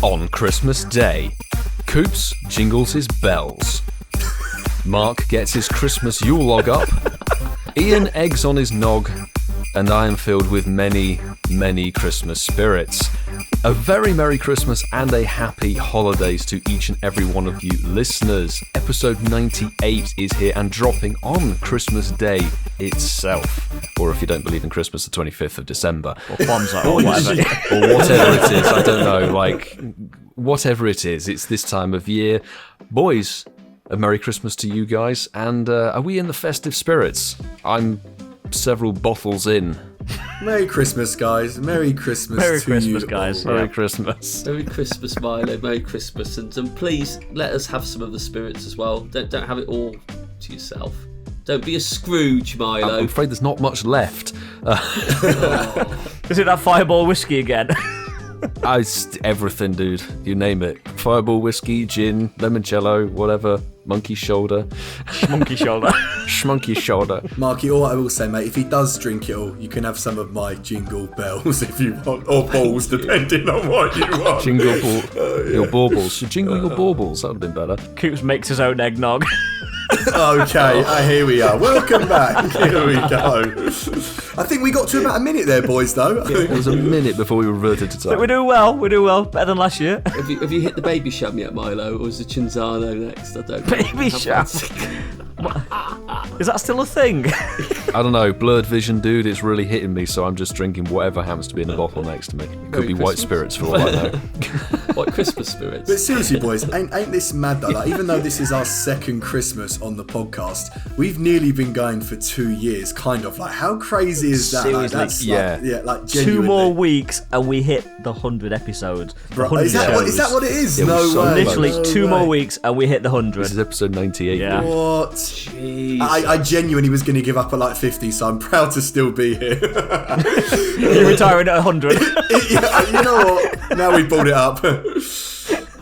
On Christmas Day, Coops jingles his bells. Mark gets his Christmas Yule log up. Ian eggs on his nog. And I am filled with many, many Christmas spirits. A very Merry Christmas and a happy holidays to each and every one of you listeners. Episode 98 is here and dropping on Christmas Day itself. Or if you don't believe in Christmas, the 25th of December. Or Kwanzaa, or whatever. Or whatever it is, I don't know. Like, whatever it is, it's this time of year. Boys, a Merry Christmas to you guys. And are we in the festive spirits? I'm several bottles in. Merry Christmas, guys. Merry Christmas to you guys. Merry Christmas. Merry Christmas, Milo. Merry Christmas. And please, let us have some of the spirits as well. Don't have it all to yourself. Don't be a Scrooge, Milo. I'm afraid there's not much left. Is it that Fireball whiskey again? Everything, dude. You name it. Fireball whiskey, gin, limoncello, whatever. Monkey shoulder. Schmunky shoulder. Schmunky shoulder. Marky, all I will say, mate, if he does drink it all, you can have some of my jingle bells if you want, or balls, depending on what you want. Jingle your baubles. Jingle your baubles. That would have been better. Coops makes his own eggnog. Okay, here we are. Welcome back. Here we go. I think we got to about a minute there, boys, though. It was a minute before we reverted to time. We're doing well. We're doing well. Better than last year. Have you hit the baby sham yet, Milo? Or is the Chinzano next? I don't know. Baby sham. Is that still a thing? I don't know. Blurred vision, dude. It's really hitting me, so I'm just drinking whatever happens to be in the bottle next to me. It could be white spirits for all I know. White Christmas spirits. But seriously, boys, ain't this mad though? Like, even though this is our second Christmas on the podcast, we've nearly been going for 2 years, kind of. Like, how crazy is that? Seriously, like, that's like genuinely. 2 more weeks and we hit the 100 episodes. Bro, is that what it is? It No was so way. Literally no 2 way. more weeks and we hit the 100. This is episode 98. Yeah. What? Jeez. I genuinely was going to give up at like 50, so I'm proud to still be here. You're retiring at 100. Yeah, you know what? Now we brought it up.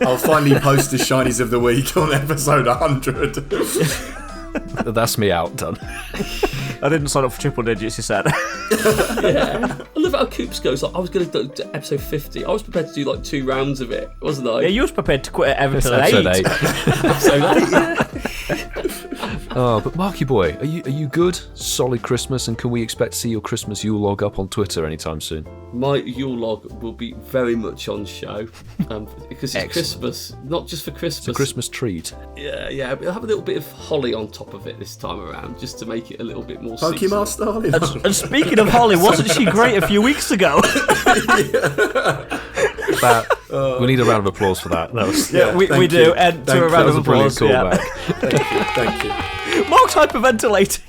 I'll finally post the Shinies of the Week on episode 100. That's me out, done. I didn't sign up for triple digits, he said. Yeah. I love how Coops goes. Like, I was going to do episode 50. I was prepared to do like 2 rounds of it, wasn't I? Yeah, you was prepared to quit at episode 8. Episode 8. Oh, but Marky boy, are you good? Solid Christmas, and can we expect to see your Christmas Yule log up on Twitter anytime soon? My Yule log will be very much on show because it's Christmas, not just for Christmas. It's a Christmas treat. Yeah. We'll have a little bit of holly on top of it this time around, just to make it a little bit more Pokemon seasonal. style. And speaking of Holly, wasn't she great a few weeks ago? We need a round of applause for that. We do. And to a round of applause. Thank you. Mark's hyperventilating.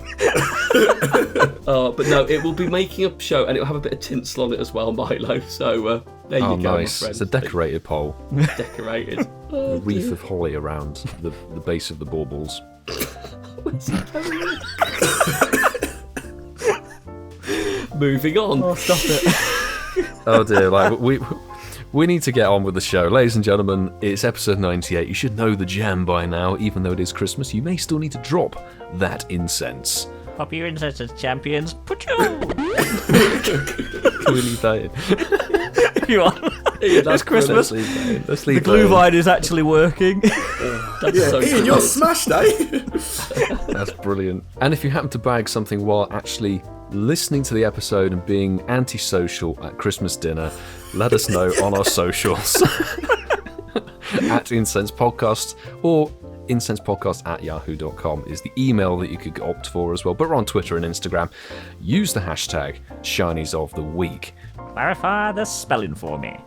But no, it will be making a show, and it will have a bit of tinsel on it as well, Milo. So there you go, nice. my friend. It's a decorated pole. Decorated. A wreath of holly around the base of the baubles. Where's he going? Moving on. Oh, stop it. Oh dear, like we need to get on with the show. Ladies and gentlemen, it's episode 98. You should know the jam by now. Even though it is Christmas, you may still need to drop that incense. Pop your incense as champions. Put you. Can we leave that in? You on? It's Christmas. Let's The leave glue that vine is actually working. That's so Ian, good. you're smashed, eh? in. That's brilliant. And if you happen to bag something while actually listening to the episode and being antisocial at Christmas dinner, let us know on our socials. At Incensed Podcast or incensepodcast@yahoo.com is the email that you could opt for as well. But we're on Twitter and Instagram. Use the hashtag Shinies of the Week. Clarify the spelling for me.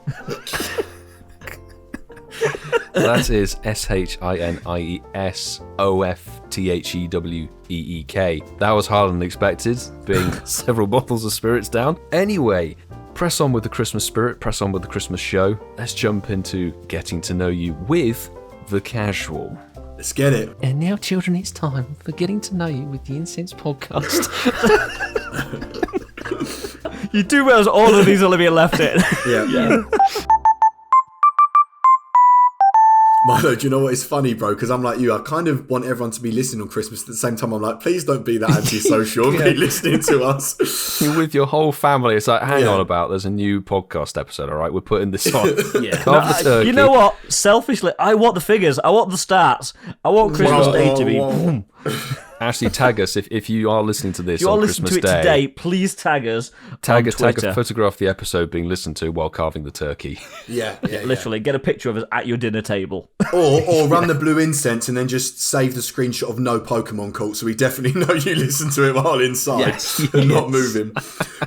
That is SHINIESOFTHEWEEK. That was harder than expected, being several bottles of spirits down. Anyway, press on with the Christmas spirit, press on with the Christmas show. Let's jump into getting to know you with the casual. Let's get it. And now, children, it's time for getting to know you with the Incensed Podcast. You do realize all of these Olivia left it. Yeah. Milo, do you know what is funny, bro? Because I'm like you. I kind of want everyone to be listening on Christmas. At the same time, I'm like, please don't be that antisocial and be listening to us. You're with your whole family. It's like, hang Yeah. on about, there's a new podcast episode, all right? We're putting this on. Yeah. Carve the turkey. You know what? Selfishly, I want the figures. I want the stats. I want Christmas Day to be. Boom. Actually, tag us if you are listening to this If you are on listening Christmas to it Day. today, please tag us. Tag on a Twitter. photograph of the episode being listened to while carving the turkey. Yeah. Literally, get a picture of us at your dinner table. Or run the blue incense and then just save the screenshot of no Pokemon cult, so we definitely know you listen to it while inside and not moving.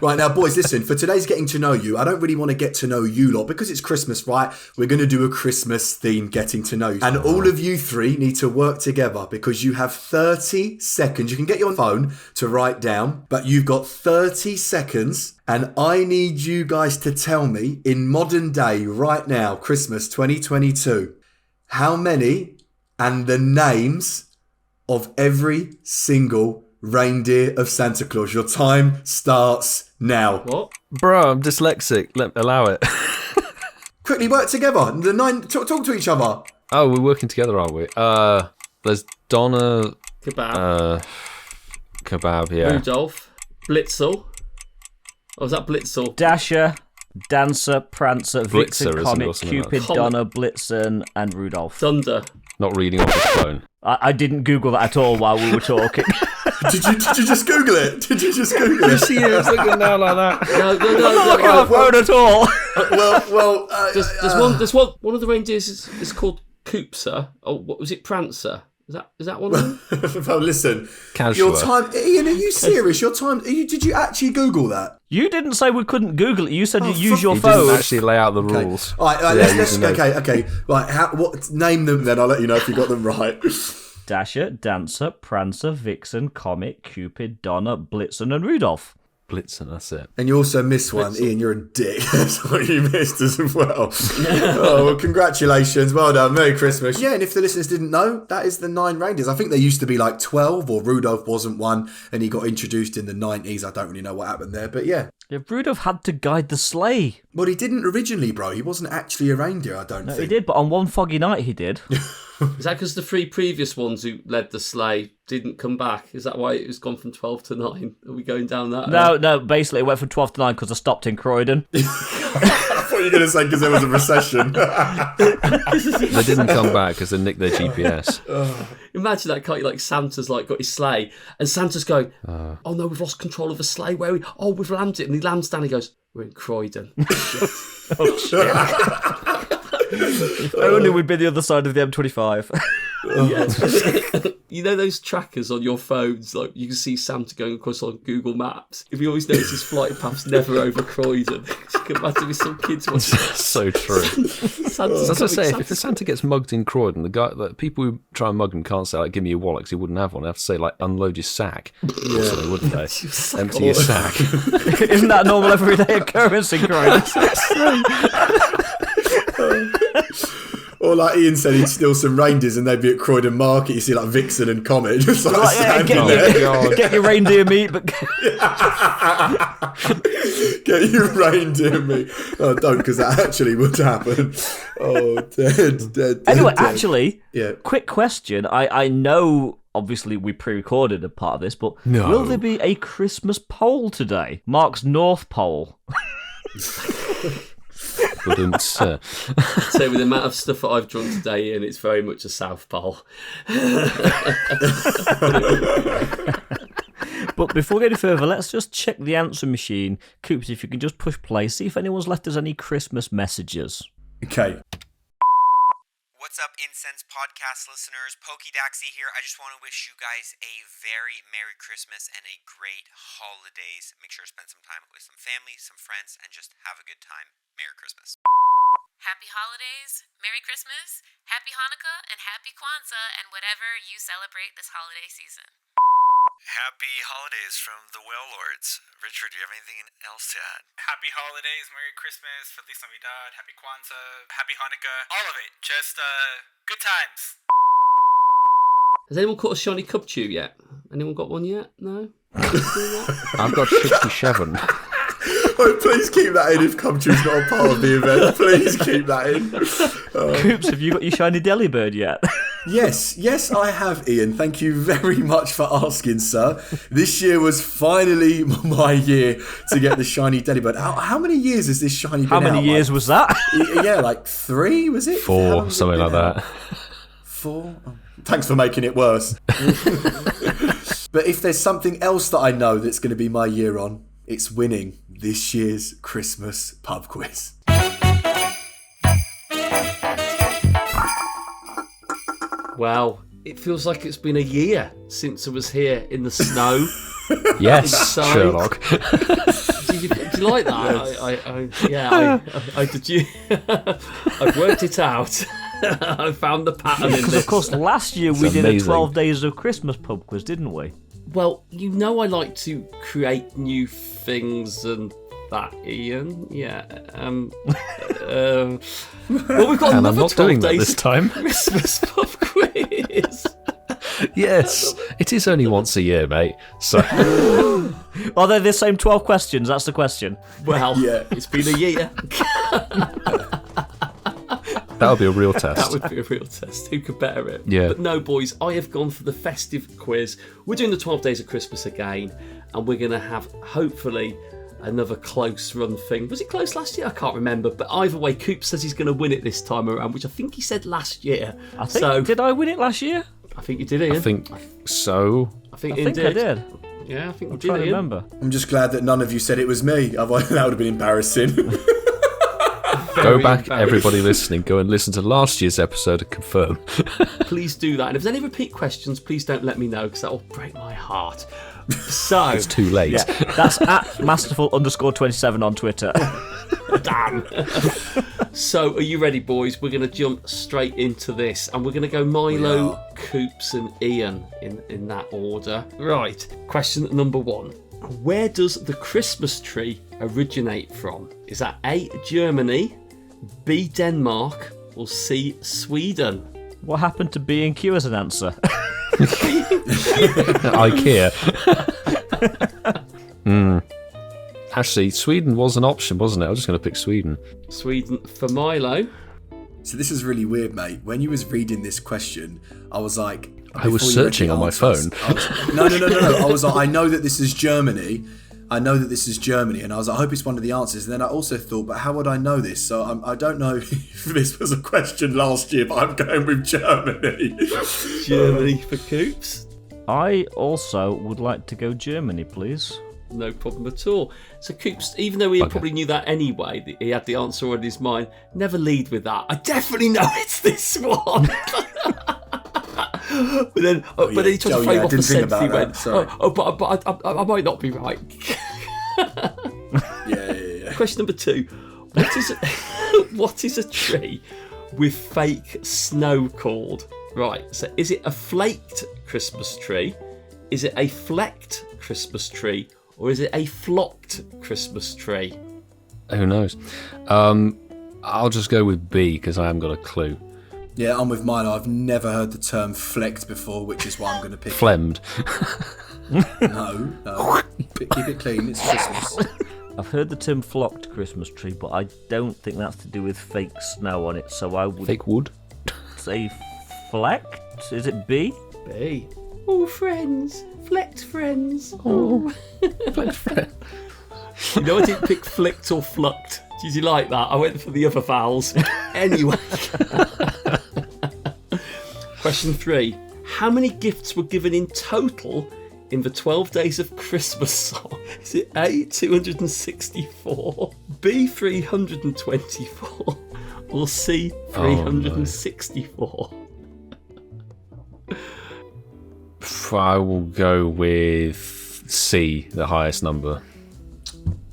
Right, now, boys, listen, for today's Getting to Know You, I don't really want to get to know you lot because it's Christmas, right? We're going to do a Christmas themed Getting to Know You. And all of you three need to work together because you have 30 seconds. You can get your phone to write down, but you've got 30 seconds. And I need you guys to tell me in modern day, right now, Christmas 2022, how many and the names of every single reindeer of Santa Claus. Your time starts now. What? Bro, I'm dyslexic. Allow it. Quickly work together. The 9 talk to each other. Oh, we're working together, aren't we? There's Donna... Kebab. Kebab, yeah. Rudolph. Blitzel. Oh, was that Blitzel? Dasher, Dancer, Prancer, Blitzer, Vixen, isn't it, Comet, or something like Cupid, that? Donna, Blitzen, and Rudolph. Thunder. Not reading off his phone. I didn't Google that at all while we were talking. Did you just Google it? Did you just Google it? See, it's looking down like that. No. Look at the phone at all. There's one of the reindeers is called Coopser. Oh, what was it? Prancer. Is that one of them? Well, listen. Casual. Your time, Ian. Are you serious? Your time. Did you actually Google that? You didn't say we couldn't Google it. You said you use your He phone. didn't actually lay out the rules. All right. Yeah, Let's using those. okay. Right. What? Name them. Then I'll let you know if you got them right. Dasher, Dancer, Prancer, Vixen, Comet, Cupid, Donna, Blitzen, and Rudolph. Blitzen, that's it. And you also missed one. Ian, you're a dick. That's what you missed as well. Oh, well, congratulations. Well done. Merry Christmas. Yeah, and if the listeners didn't know, that is the 9 reindeers. I think there used to be like 12, or Rudolph wasn't one, and he got introduced in the 90s. I don't really know what happened there, but yeah. Yeah, Rudolph had to guide the sleigh. Well, he didn't originally, bro. He wasn't actually a reindeer, I don't No, think. he did, but on one foggy night he did. Is that because the 3 previous ones who led the sleigh didn't come back? Is that why it was gone from 12 to 9? Are we going down that? No, basically it went from 12 to 9 because I stopped in Croydon. I thought you were going to say because there was a recession. They didn't come back because they nicked their GPS. Imagine that, can't you? Like Santa's like got his sleigh, and Santa's going, "Oh no, we've lost control of the sleigh. Where are we? Oh, we've landed." And he lands down. He goes, "We're in Croydon." If only we'd been the other side of the M25. You know those trackers on your phones, like you can see Santa going across on Google Maps. If you always notice his flight path's never over Croydon, you can imagine with some kids watching. So true. Santa's As I say, coming, if the Santa gets mugged in Croydon, the people who try and mug him can't say, like, give me your wallet, because he wouldn't have one. They have to say, like, unload your sack. Or something, wouldn't they? Empty your sack. Isn't that a normal everyday occurrence in Croydon? Or like Ian said, he'd steal some reindeers and they'd be at Croydon Market. You see like Vixen and Comet just like standing there. Get your reindeer meat, but Get your reindeer meat. Oh, don't, because that actually would happen. Oh, dead. anyway, dead. actually, Yeah. quick question. I know, obviously, we pre-recorded a part of this, but No. will there be a Christmas poll today? Mark's North Pole. Wouldn't, So with the amount of stuff that I've drawn today, and it's very much a South Pole. But before we go any further, let's just check the answer machine. Coops, if you can just push play, see if anyone's left us any Christmas messages. Okay. What's up, Incensed podcast listeners? Pokedaxy here. I just want to wish you guys a very Merry Christmas and a great holidays. Make sure to spend some time with some family, some friends, and just have a good time. Merry Christmas. Happy holidays, Merry Christmas, Happy Hanukkah, and Happy Kwanzaa, and whatever you celebrate this holiday season. Happy holidays from the Whale Lords. Richard, do you have anything else to add? Happy holidays, Merry Christmas, Feliz Navidad, Happy Kwanzaa, Happy Hanukkah, all of it. Just good times. Has anyone caught a shiny Cubchoo yet? Anyone got one yet? No? I've got 67. Oh, please keep that in if Cumtrew's not a part of the event. Please keep that in. Coops, have you got your shiny Delibird yet? Yes, I have, Ian. Thank you very much for asking, sir. This year was finally my year to get the shiny Delibird. How many years has this shiny been How many out? years was that? Yeah, like 3, was it? How long 4, has it something been like out? that. 4? Oh, thanks for making it worse. But if there's something else that I know that's going to be my year on, it's winning this year's Christmas pub quiz. Wow, it feels like it's been a year since I was here in the snow. Yes, Inside. Sherlock. Do you like that? I did you? I've worked it out. I found the pattern in Because, this. of course, last year we It's did a amazing. 12 Days of Christmas pub quiz, didn't we? Well, you know I like to create new things and that, Ian. Yeah. Well, we've got And another I'm not 12 doing that days this time. Christmas pub quiz. Yes, it is only once a year, mate. So Are they the same 12 questions? That's the question. Well, Yeah. it's been a year. that'll be a real That test. would be a real test. Who could better it? Yeah. But no, boys, I have gone for the festive quiz. We're doing the 12 Days of Christmas again, and we're going to have, hopefully, another close run thing. Was it close last year? I can't remember. But either way, Coop says he's going to win it this time around, which I think he said last year. I think, did I win it last year? I think you did, Ian. I think so. I think I Ian think I did. Yeah, I think I'm you did, trying to Ian. remember. I'm just glad that none of you said it was me. Otherwise, that would have been embarrassing. Go back, embarrassing. everybody listening. Go and listen to last year's episode and confirm. Please do that. And if there's any repeat questions, please don't let me know, because that will break my heart. So, It's too late. Yeah, that's at masterful_27 on Twitter. damn. So, are you ready, boys? We're going to jump straight into this, and we're going to go Milo, Coops, and Ian in that order. Right. Question number 1. Where does the Christmas tree originate from? Is that A, Germany, B, Denmark, or C, Sweden? What happened to B&Q as an answer? IKEA. Actually, Sweden was an option, wasn't it? I was just going to pick Sweden. Sweden for Milo. So this is really weird, mate. When you was reading this question, I was like... I was before you read searching the on my answers, phone. No. I was like, I know that this is Germany. And I was like, I hope it's one of the answers. And then I also thought, but how would I know this? So I don't know if this was a question last year, but I'm going with Germany. Germany for Coops. I also would like to go Germany, please. No problem at all. So Coops, even though he probably knew that anyway, he had the answer in his mind, never lead with that. I definitely know it's this one. But then he tried to frame off the sense. He went, but I might not be right. Yeah. Question number 2. What is a tree with fake snow called? Right, so is it a flaked Christmas tree? Is it a flecked Christmas tree? Or is it a flocked Christmas tree? Who knows? I'll just go with B because I haven't got a clue. Yeah, I'm with mine. I've never heard the term flecked before, which is why I'm going to pick Phlegmed. No. Keep it clean. It's Christmas. I've heard the term flocked Christmas tree, but I don't think that's to do with fake snow on it, so I would Fake wood. say flecked. Is it B? B. Oh, friends. Flecked friends. Oh. Flecked friend. You know, I didn't pick flicked or flucked. Did you like that? I went for the other vowels. Anyway. Question 3. How many gifts were given in total in the 12 Days of Christmas song? Is it A, 264, B, 324, or C, 364? I will go with C, the highest number.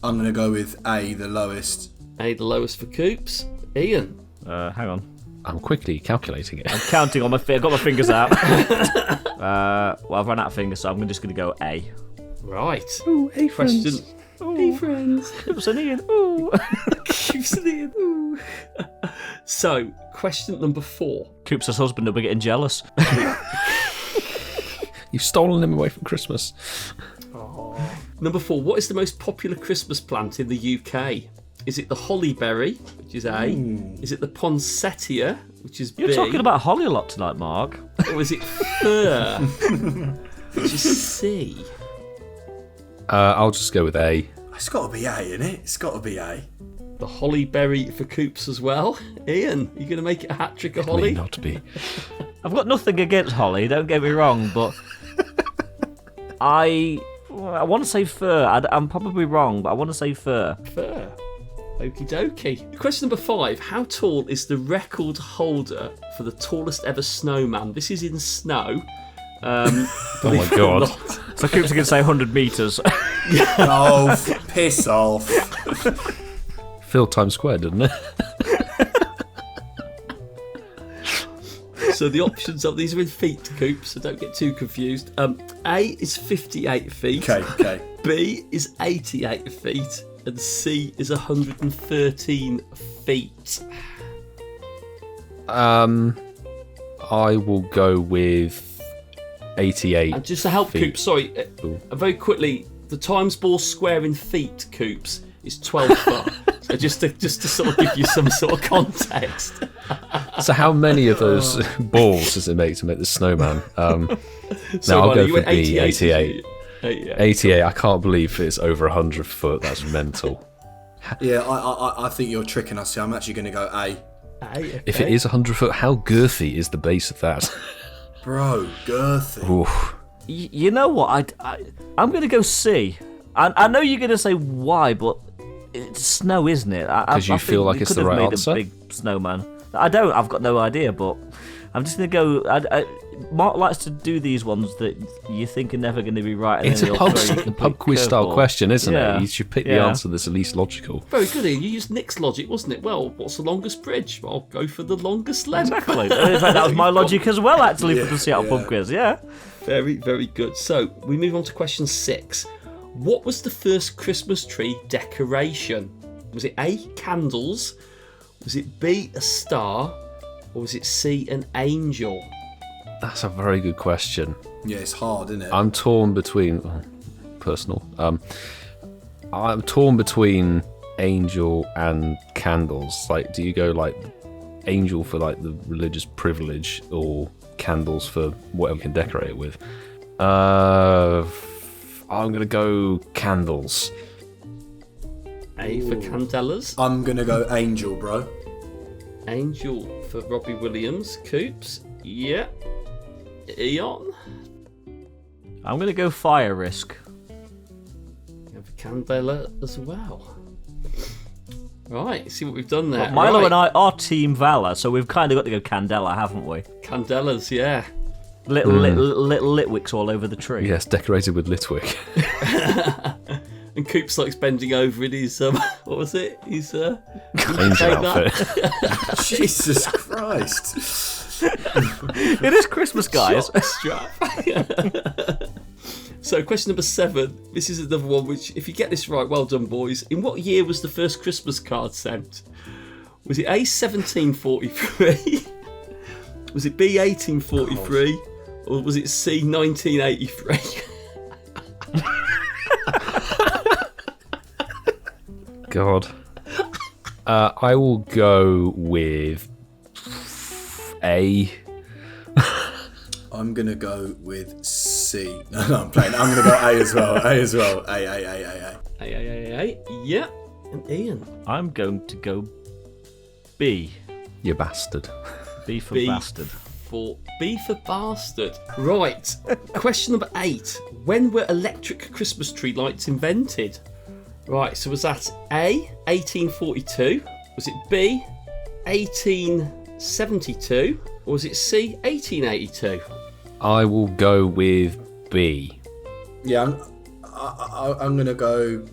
I'm going to go with A, the lowest. A, the lowest for Coops. Ian. Hang on. I'm quickly calculating it. I'm counting on my I've got my fingers out. Well, I've run out of fingers, so I'm just going to go A. Right. Ooh, A Question. Hey, friends. It was an Ian. Ooh. Coops and Ian. Ooh. So, question number 4. Coops' husband will be getting jealous. You've stolen him away from Christmas. Number 4, what is the most popular Christmas plant in the UK? Is it the hollyberry, which is A? Is it the poinsettia, which is B? You're talking about holly a lot tonight, Mark. Or is it fir, which is C? I'll just go with A. It's got to be A, innit? It's got to be A. The hollyberry for Coops as well. Ian, you going to make it a hat-trick of holly? May not be. I've got nothing against holly, don't get me wrong, but I want to say fir. I'm probably wrong, but I want to say fir. Fir. Okie dokie. Question number 5. How tall is the record holder for the tallest ever snowman? This is in snow. Oh my god. So Coops can say 100 metres. Oh, piss off. Phil Times Square, didn't it? So the options of these are in feet, Coops, so don't get too confused. A is 58 feet. Okay. B is 88 feet. And C is 113 feet. I will go with 88. And just to help feet. Coops, sorry, very quickly, the Times Ball square in feet, Coops, is 12 foot. So just to sort of give you some sort of context. So how many of those balls does it make to make the snowman? So Now I'll go you for went B, 88. 88. I can't believe it's over 100 foot. That's mental. Yeah, I think you're tricking us here. I'm actually going to go A. Okay. If it is 100 foot, how girthy is the base of that? Bro, girthy. Oof. You know what? I'm going to go C. I know you're going to say why, but it's snow, isn't it? Because you feel like it's the right answer? A big snowman. I don't. I've got no idea, but I'm just going to go. Mark likes to do these ones that you think are never going to be right. And It's a pub quiz style question, isn't it? You should pick the answer that's the least logical. Very good, Ian. You used Nick's logic, wasn't it? Well, what's the longest bridge? I'll go for the longest length. Exactly. In fact, that was my logic as well, actually, for the Seattle Pub Quiz. Yeah. Very, very good. So we move on to question 6. What was the first Christmas tree decoration? Was it A, candles? Was it B, a star? Or was it C, an angel? That's a very good question. Yeah, it's hard, isn't it? I'm torn between personal. I'm torn between angel and candles. Like, do you go like angel for like the religious privilege, or candles for whatever you can decorate it with? I'm gonna go candles. A for candelas. I'm going to go angel, bro. Angel for Robbie Williams. Coops. Yeah. Eon. I'm going to go fire risk. You have a candela as well. Right, see what we've done there. But Milo right. and I are Team Valor, so we've kind of got to go Candela, haven't we? Candelas, yeah. Little Litwicks all over the tree. Yes, decorated with Litwick. And Coops likes bending over in his, what was it? His, Angel outfit. Jesus Christ. It is Christmas, guys. Strap. So, question number 7. This is another one which, if you get this right, well done, boys. In what year was the first Christmas card sent? Was it A, 1743? Was it B, 1843? Or was it C, 1983? God. I will go with A. I'm going to go with C. No, I'm playing. I'm going to go A as well. A as well. A. Yeah. And Ian? I'm going to go B. You bastard. B for B bastard. B for bastard. Right. Question number 8. When were electric Christmas tree lights invented? Right, so was that A, 1842? Was it B, 1872? Or was it C, 1882? I will go with B. Yeah, I'm going to go... Do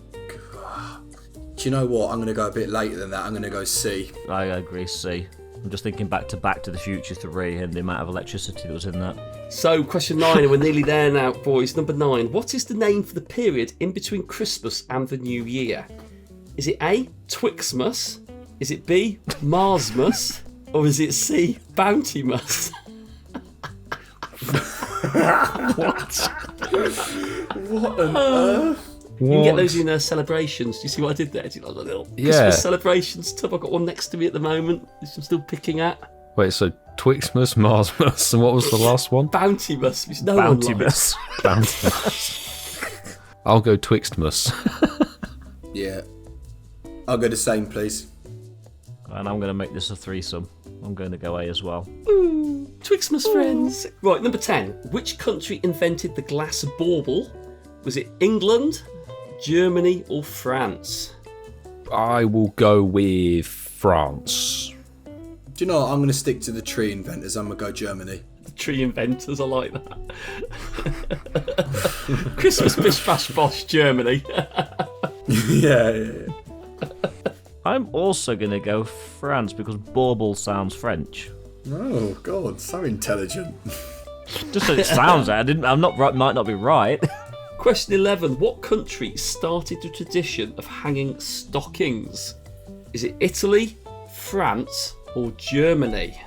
you know what? I'm going to go a bit later than that. I'm going to go C. I agree, C. I'm just thinking back to the Future 3 and the amount of electricity that was in that. So, question 9, and we're nearly there now, boys. Number 9. What is the name for the period in between Christmas and the New Year? Is it A, Twixmas? Is it B, Marsmas? Or is it C, Bountymas? What on earth? You can get those in celebrations. Do you see what I did there? Do you like the little Christmas celebrations tub? I've got one next to me at the moment, which I'm still picking at. Wait, so Twixmas, Marsmas, and what was the last one? Bountymas, which no one likes. Bountymas. I'll go Twixtmas. Yeah. I'll go the same, please. And I'm going to make this a threesome. I'm going to go A as well. Ooh, Twixmas friends. Right, number 10. Which country invented the glass bauble? Was it England, Germany, or France? I will go with France. Do you know what? I'm going to stick to the tree inventors. I'm going to go Germany. The tree inventors, I like that. Christmas bish bash bosh, Germany. Yeah. I'm also going to go France because bauble sounds French. Oh, God, so intelligent. Just as it sounds, might not be right. Question 11. What country started the tradition of hanging stockings? Is it Italy, France, or Germany?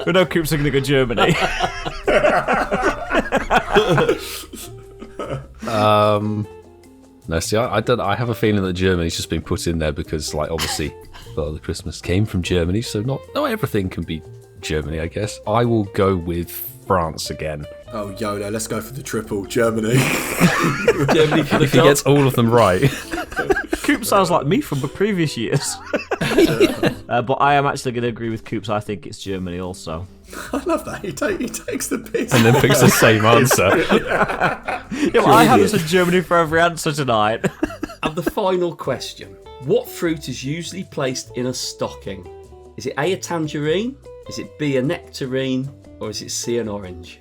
We know Coops are going to go Germany. No, see, I have a feeling that Germany's just been put in there because, like, obviously, well, the Christmas came from Germany, so not everything can be Germany, I guess. I will go with France again. Oh, YOLO, let's go for the triple. Germany. Germany for the If he gets all of them right. Coop sounds like me from the previous years. But I am actually going to agree with Coops. I think it's Germany also. I love that. He takes the piss. And then picks the same answer. Yeah, well, I haven't said Germany for every answer tonight. And the final question. What fruit is usually placed in a stocking? Is it A, a tangerine? Is it B, a nectarine? Or is it C, an orange?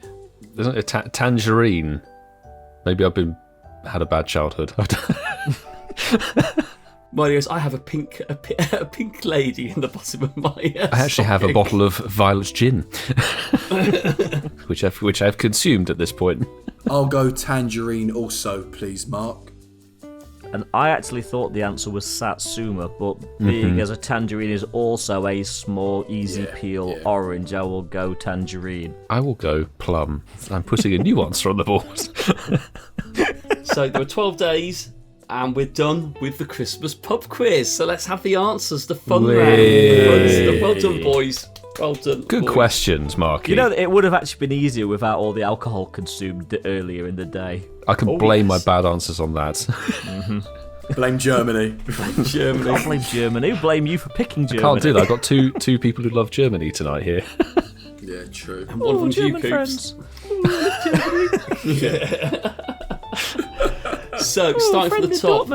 Isn't it a tangerine? Maybe I've had a bad childhood. Mine goes, I have a pink lady in the bottom of my I actually have a bottle of Violet's gin, which I've consumed at this point. I'll go tangerine also, please, Mark. And I actually thought the answer was Satsuma, but being as a tangerine is also a small, easy peel orange, I will go tangerine. I will go plum. I'm putting a new answer on the board. So there were 12 days. And we're done with the Christmas pub quiz. So let's have the answers, the fun round. Well done, boys. Well done. Good boys. questions, Marky. You know, it would have actually been easier without all the alcohol consumed earlier in the day. I can blame my bad answers on that. Blame Germany. Germany. I'll blame Germany. Blame you for picking Germany. Can't do that. I've got two people who love Germany tonight here. Yeah, true. And one of them's you, German Coops. friends. So, starting from the top.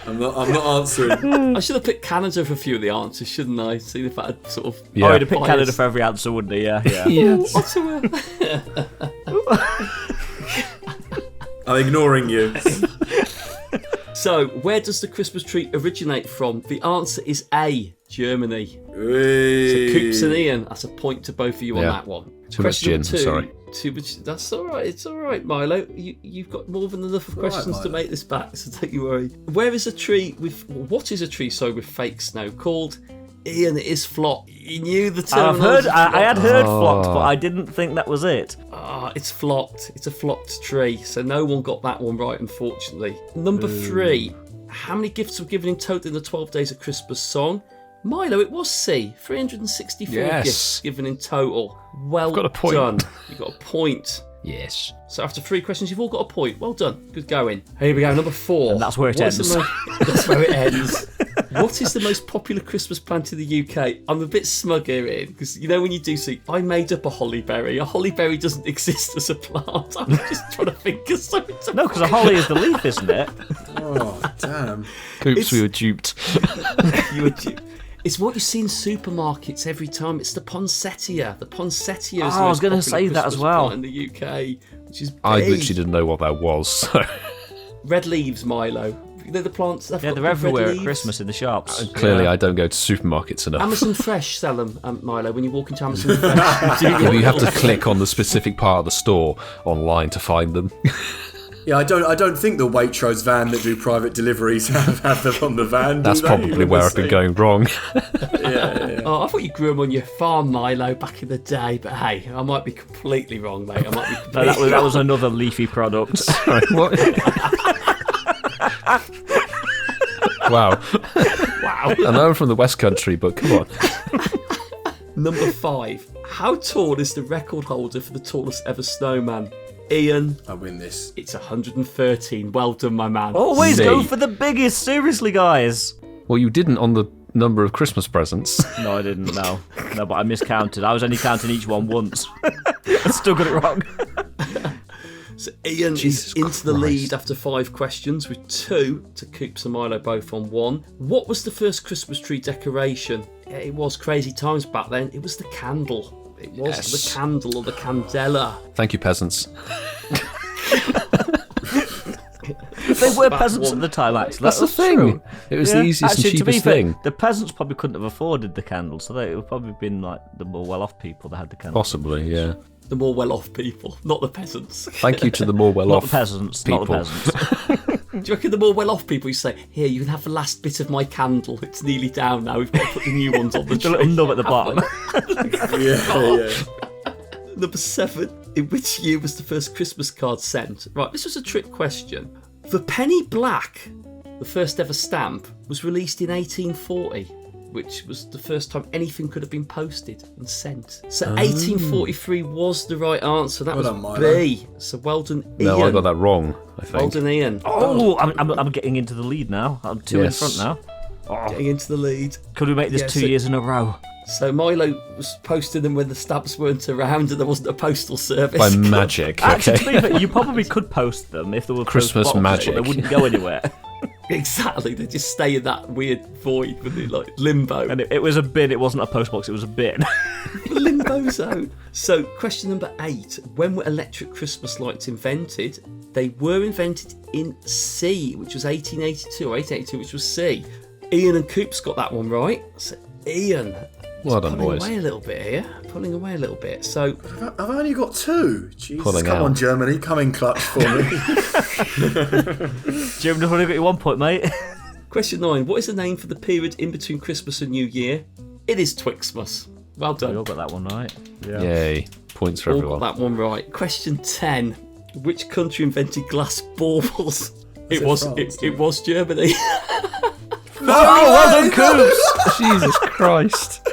I'm not answering. I should have picked Canada for a few of the answers, shouldn't I? See if I had sort of... Yeah. Oh, he'd have picked Canada for every answer, wouldn't he? Yeah. Yes. I'm ignoring you. So, where does the Christmas tree originate from? The answer is A, Germany. So, Coops and Ian, that's a point to both of you on that one. Too much gin, sorry. That's all right. It's all right, Milo. You've got more than enough of questions to make this back, so don't you worry. What is a tree with fake snow called? Ian, it is flock. You knew the term. I had heard flocked, but I didn't think that was it. It's flocked. It's a flocked tree, so no one got that one right, unfortunately. Number 3. How many gifts were given in total in the 12 Days of Christmas song? Milo, it was C. 364 gifts given in total. Well got a point. done. You got a point. Yes. So after 3 questions, you've all got a point. Well done. Good going. Here we go. Number 4. And that's where it ends. That's where it ends. What is the most popular Christmas plant in the UK? I'm a bit smug here, Ian, because you know when you do see, I made up a hollyberry. A hollyberry doesn't exist as a plant. I'm just trying to think of something. No, because a holly is the leaf, isn't it? Oh, damn. Oops, we were duped. You were duped. It's what you see in supermarkets every time. It's the poinsettia. The poinsettia is the I was most going to popular say that as Christmas well. plant in the UK, which is big. I literally didn't know what that was. So. Red leaves, Milo. They're the plants. Yeah, they're everywhere at Christmas in the shops. Clearly, I don't go to supermarkets enough. Amazon Fresh sell them, Milo. When you walk into Amazon Fresh, You have to click on the specific part of the store online to find them. Yeah, I don't think the Waitrose van that do private deliveries have them on the van. That's probably where I've been going wrong. Yeah. Oh, I thought you grew them on your farm, Milo, back in the day. But hey, I might be completely wrong, mate. I might be completely That was another leafy product. Sorry, what? Wow. I know I'm from the West Country, but come on. Number 5. How tall is the record holder for the tallest ever snowman? Ian. I win this. It's 113. Well done, my man. Always See. go for the biggest, seriously, guys. Well, you didn't on the number of Christmas presents. No, I didn't, no, but I miscounted. I was only counting each one once. I still got it wrong. So Ian is into the lead after 5 questions with 2 to Coops and Milo both on 1. What was the first Christmas tree decoration? Yeah, it was crazy times back then. It was the candle. It was the candle or the candela. Thank you, peasants. They were peasants at the time, actually. That's the thing. True. It was the easiest Actually, and to be cheapest fair, thing. the peasants probably couldn't have afforded the candles, so it would probably been like the more well-off people that had the candles. Possibly, yeah. The more well-off people, not the peasants. Thank you to the more Not well-off the peasants. people. Not the peasants. Do you reckon the more well-off people, you say, here, you can have the last bit of my candle. It's nearly down now. We've got to put the new ones on the The tree. little nub at the bottom. Yeah. Number 7. In which year was the first Christmas card sent? Right, this was a trick question. The penny black, the first ever stamp, was released in 1840, which was the first time anything could have been posted and sent. So 1843 was the right answer. That Well was done, Milo. B. So well done, Ian. No, I got that wrong, I think. Well done, Ian. Oh, I'm getting into the lead now. I'm 2 Yes. in front now. Getting into the lead. Could we make this Yeah, 2 so- years in a row? So Milo was posting them when the stamps weren't around and there wasn't a postal service. By magic, Actually, okay? to be fair, you probably could post them if there were Christmas post boxes, magic. but they wouldn't go anywhere. Exactly, they just stay in that weird void with the like limbo. And it was a bin. It wasn't a post box. It was a bin. Limbo zone. So, question number 8. When were electric Christmas lights invented? They were invented in C, which was 1882, or 1882, which was C. Ian and Coops got that one right. So, Ian. Well done, pulling boys. away a little bit here. Pulling away a little bit. So, I've only got 2. Jesus, Pulling come out. on, Germany, come in clutch for me. Jim, I've only got you 1 point, mate. question 9. What is the name for the period in between Christmas and New Year? It is Twixmas. Well We all done. got that one right. Yay. Points for All everyone. got that one right. Question 10. Which country invented glass baubles? It was Germany. No well done, Coops. Jesus Christ.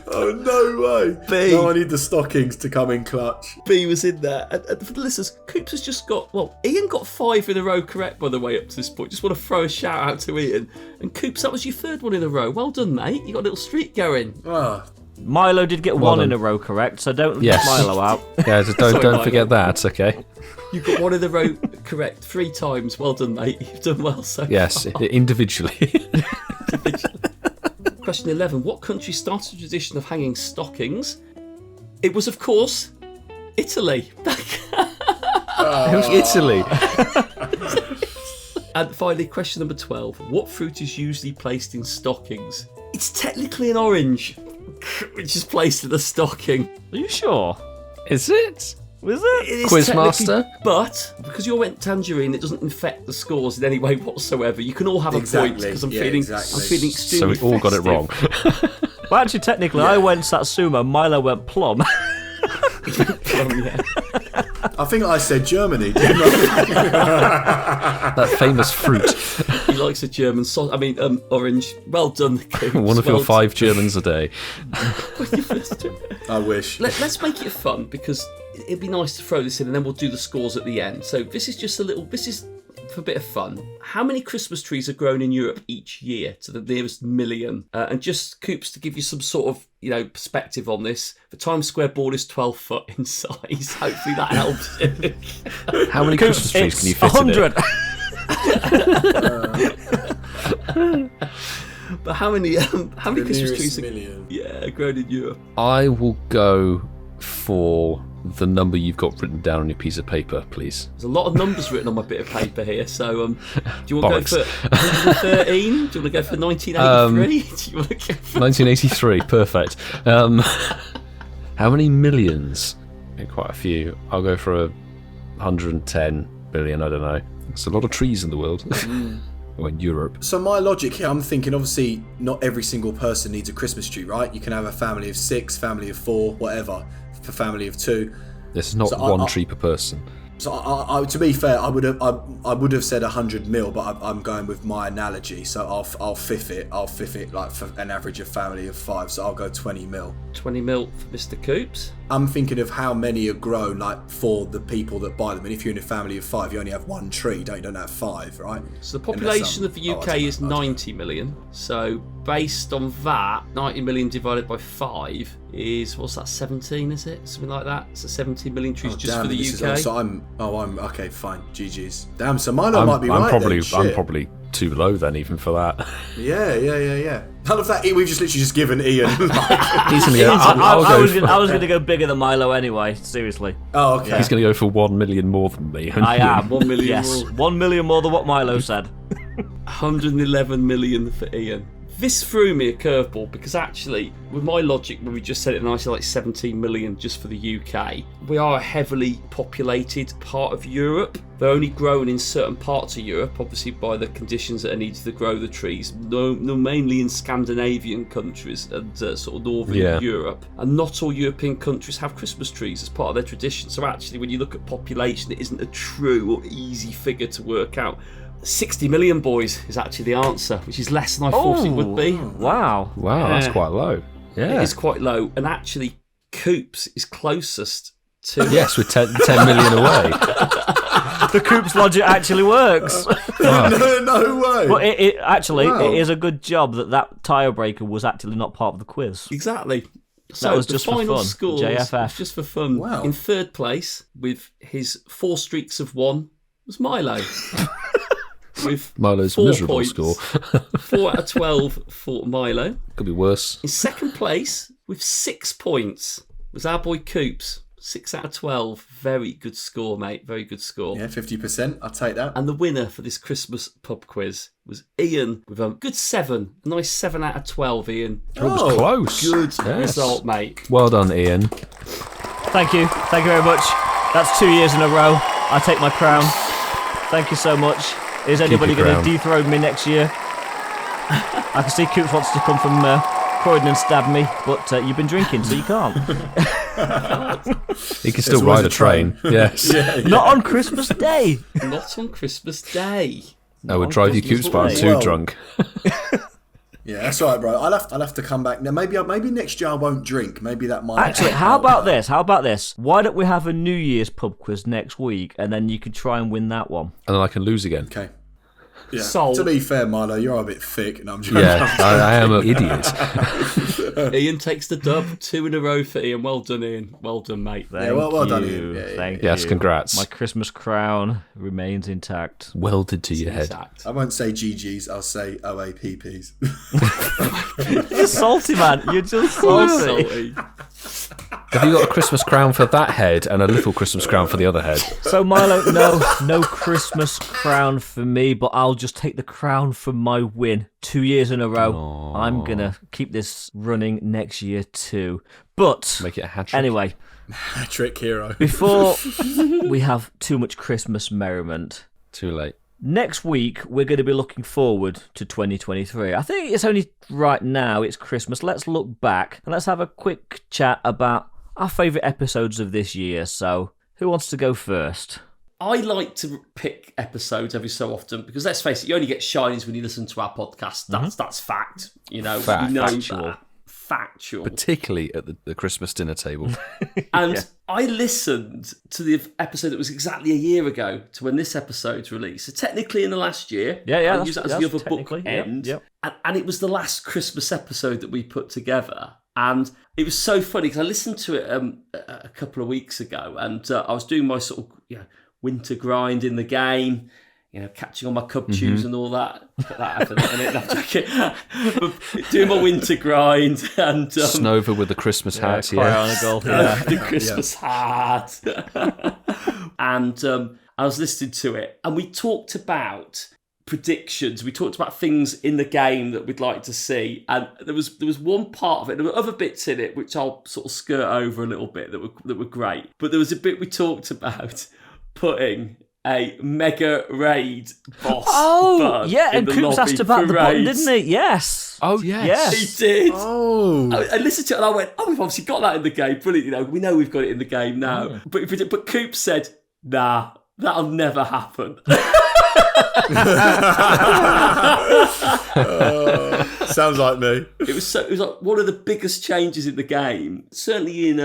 Oh, no way. B. No, I need the stockings to come in clutch. B was in there. And for the listeners, Coops has just got, well, Ian got 5 in a row correct, by the way, up to this point. Just want to throw a shout out to Ian. And Coops, that was your 3rd one in a row. Well done, mate. You got a little streak going. Ah, Milo did get Well 1 in done. a row correct, so don't leave Yes. Milo out. Yeah, just Sorry, don't Milo. forget that, okay? You got 1 in a row correct 3 times. Well done, mate. You've done well so Yes, far. individually. Question 11. What country started the tradition of hanging stockings? It was, of course, Italy. It was Italy. And finally, question number 12. What fruit is usually placed in stockings? It's technically an orange, which is placed in a stocking. Are you sure? Is it? Was it? It is Quizmaster? technically- But because you went tangerine, it doesn't infect the scores in any way whatsoever. You can all have a Exactly. point because I'm Yeah, feeling exactly. extremely So we all got it wrong. Well, actually, technically, I went Satsuma, Milo went Plum. I think I said Germany, didn't I? That famous fruit. He likes a German sauce. Orange. Well done, Coops. One of your Well 5 Germans a day. done. I wish. Let's make it fun because it'd be nice to throw this in and then we'll do the scores at the end. So this is just this is for a bit of fun. How many Christmas trees are grown in Europe each year to the nearest million? And just, Coops, to give you some sort of, perspective on this, the Times Square board is 12 foot in size. Hopefully that helps. How many Christmas trees can you fit 100. in it? But how many Christmas nearest trees million. are grown in Europe? I will go for the number you've got written down on your piece of paper, please. There's a lot of numbers written on my bit of paper here. So do you want to go Bollocks. for 113? Do you want to go for 1983? Do you want to go for 1983, perfect. How many millions? Quite a few. I'll go for 110. billion, I don't know. It's a lot of trees in the world. Or in Europe. So my logic here, I'm thinking obviously not every single person needs a Christmas tree, right? You can have a family of 6, family of 4, whatever, for family of 2. This is not one tree per person. So I, to be fair, I would have said 100 mil, but I'm going with my analogy. So I'll fiff it. I'll fiff it like for an average of family of 5. So I'll go 20 mil. 20 mil for Mr. Coops. I'm thinking of how many are grown, like for the people that buy them. And if you're in a family of 5, you only have 1 tree. You don't have 5, right? So the population of the UK is 90 million. So based on that, 90 million divided by 5 is, what's that, 17, is it? Something like that? So 17 million trees just for the UK. So I'm okay, fine. GG's. Damn, so Milo might be right. I'm probably too low then, even for that. Yeah. None of that. We've just literally just given Ian. I was going to go bigger than Milo anyway. Seriously. Oh, okay. He's going to go for 1 million more than me. I am. 1 million yes. more. 1 million more than what Milo said. 111 million for Ian. This threw me a curveball because actually, with my logic, when we just said it, and I said like 17 million just for the UK, we are a heavily populated part of Europe. They're only grown in certain parts of Europe, obviously by the conditions that are needed to grow the trees. No, mainly in Scandinavian countries and sort of northern Europe. And not all European countries have Christmas trees as part of their tradition. So actually, when you look at population, it isn't a true or easy figure to work out. 60 million, boys, is actually the answer, which is less than I thought it would be. Wow, that's quite low. Yeah, it is quite low. And actually, Coops is closest to... Yes, we're 10 million away. The Coops logic actually works. No way. But it is a good job that tiebreaker was actually not part of the quiz. Exactly. So that was the just final for fun. scores, JFF. just for fun. Wow. In third place, with his 4 streaks of 1, was Milo. With Milo's 4 miserable points. score. 4 out of 12 for Milo. Could be worse. In second place, with 6 points, was our boy Coops. 6 out of 12. Very good score, mate. Very good score. Yeah, 50%. I'll take that. And the winner for this Christmas pub quiz was Ian with a good 7. A nice 7 out of 12, Ian. It was close. Good result, mate. Well done, Ian. Thank you. Thank you very much. That's 2 years in a row. I take my crown. Thank you so much. Is anybody going to dethrone me next year? I can see Coops wants to come from Croydon and stab me, but you've been drinking, so you can't. He can still ride a train. Yes. Not on Christmas Day. Not on Christmas Day. I would drive you Coops, but I'm too drunk. Yeah, that's all right, bro. I'll have to come back now. Maybe next year I won't drink. Maybe that might. Actually, how about this? Why don't we have a New Year's pub quiz next week, and then you can try and win that one. And then I can lose again. Okay. Yeah. Sold. To be fair, Milo, you're a bit thick, and I'm joking. Yeah, I am an idiot. Ian takes the dub. 2 in a row for Ian. Well done, Ian. Well done, mate. Well done, Ian. Thank you. Yes, congrats. My Christmas crown remains intact. Welded to your head. I won't say GGs. I'll say OAPPs. You're just salty, man. You're just salty. Have you got a Christmas crown for that head and a little Christmas crown for the other head? So, Milo, no Christmas crown for me, but I'll just take the crown for my win. 2 years in a row. Aww. I'm going to keep this running next year too. But, make it a hat trick. Anyway. Hat trick hero. Before we have too much Christmas merriment. Too late. Next week, we're going to be looking forward to 2023. I think it's only right now, it's Christmas. Let's look back and let's have a quick chat about our favourite episodes of this year. So, who wants to go first? I like to pick episodes every so often because let's face it, you only get shinies when you listen to our podcast. That's fact. You know, fact. We know Factual. that. Factual. Particularly at the Christmas dinner table. And I listened to the episode that was exactly a year ago to when this episode's released. So technically in the last year. Yeah. I use that as the other bookend. Yep. And it was the last Christmas episode that we put together. And it was so funny because I listened to it a couple of weeks ago and I was doing my sort of winter grind in the game, catching on my cub chews and all that. Put that out in it. Doing my winter grind and Snover with the Christmas hat. The Christmas hat. And I was listening to it, and we talked about predictions. We talked about things in the game that we'd like to see, and there was one part of it. There were other bits in it which I'll sort of skirt over a little bit that were great. But there was a bit we talked about putting a mega raid boss. Oh, yeah, and Coops asked about the button, raids. didn't he? Yes. Oh, yes. He did. Oh. I listened to it and I went, we've obviously got that in the game. Brilliant, we know we've got it in the game now. But Coops said, nah, that'll never happen. Sounds like me. It was like one of the biggest changes in the game, certainly in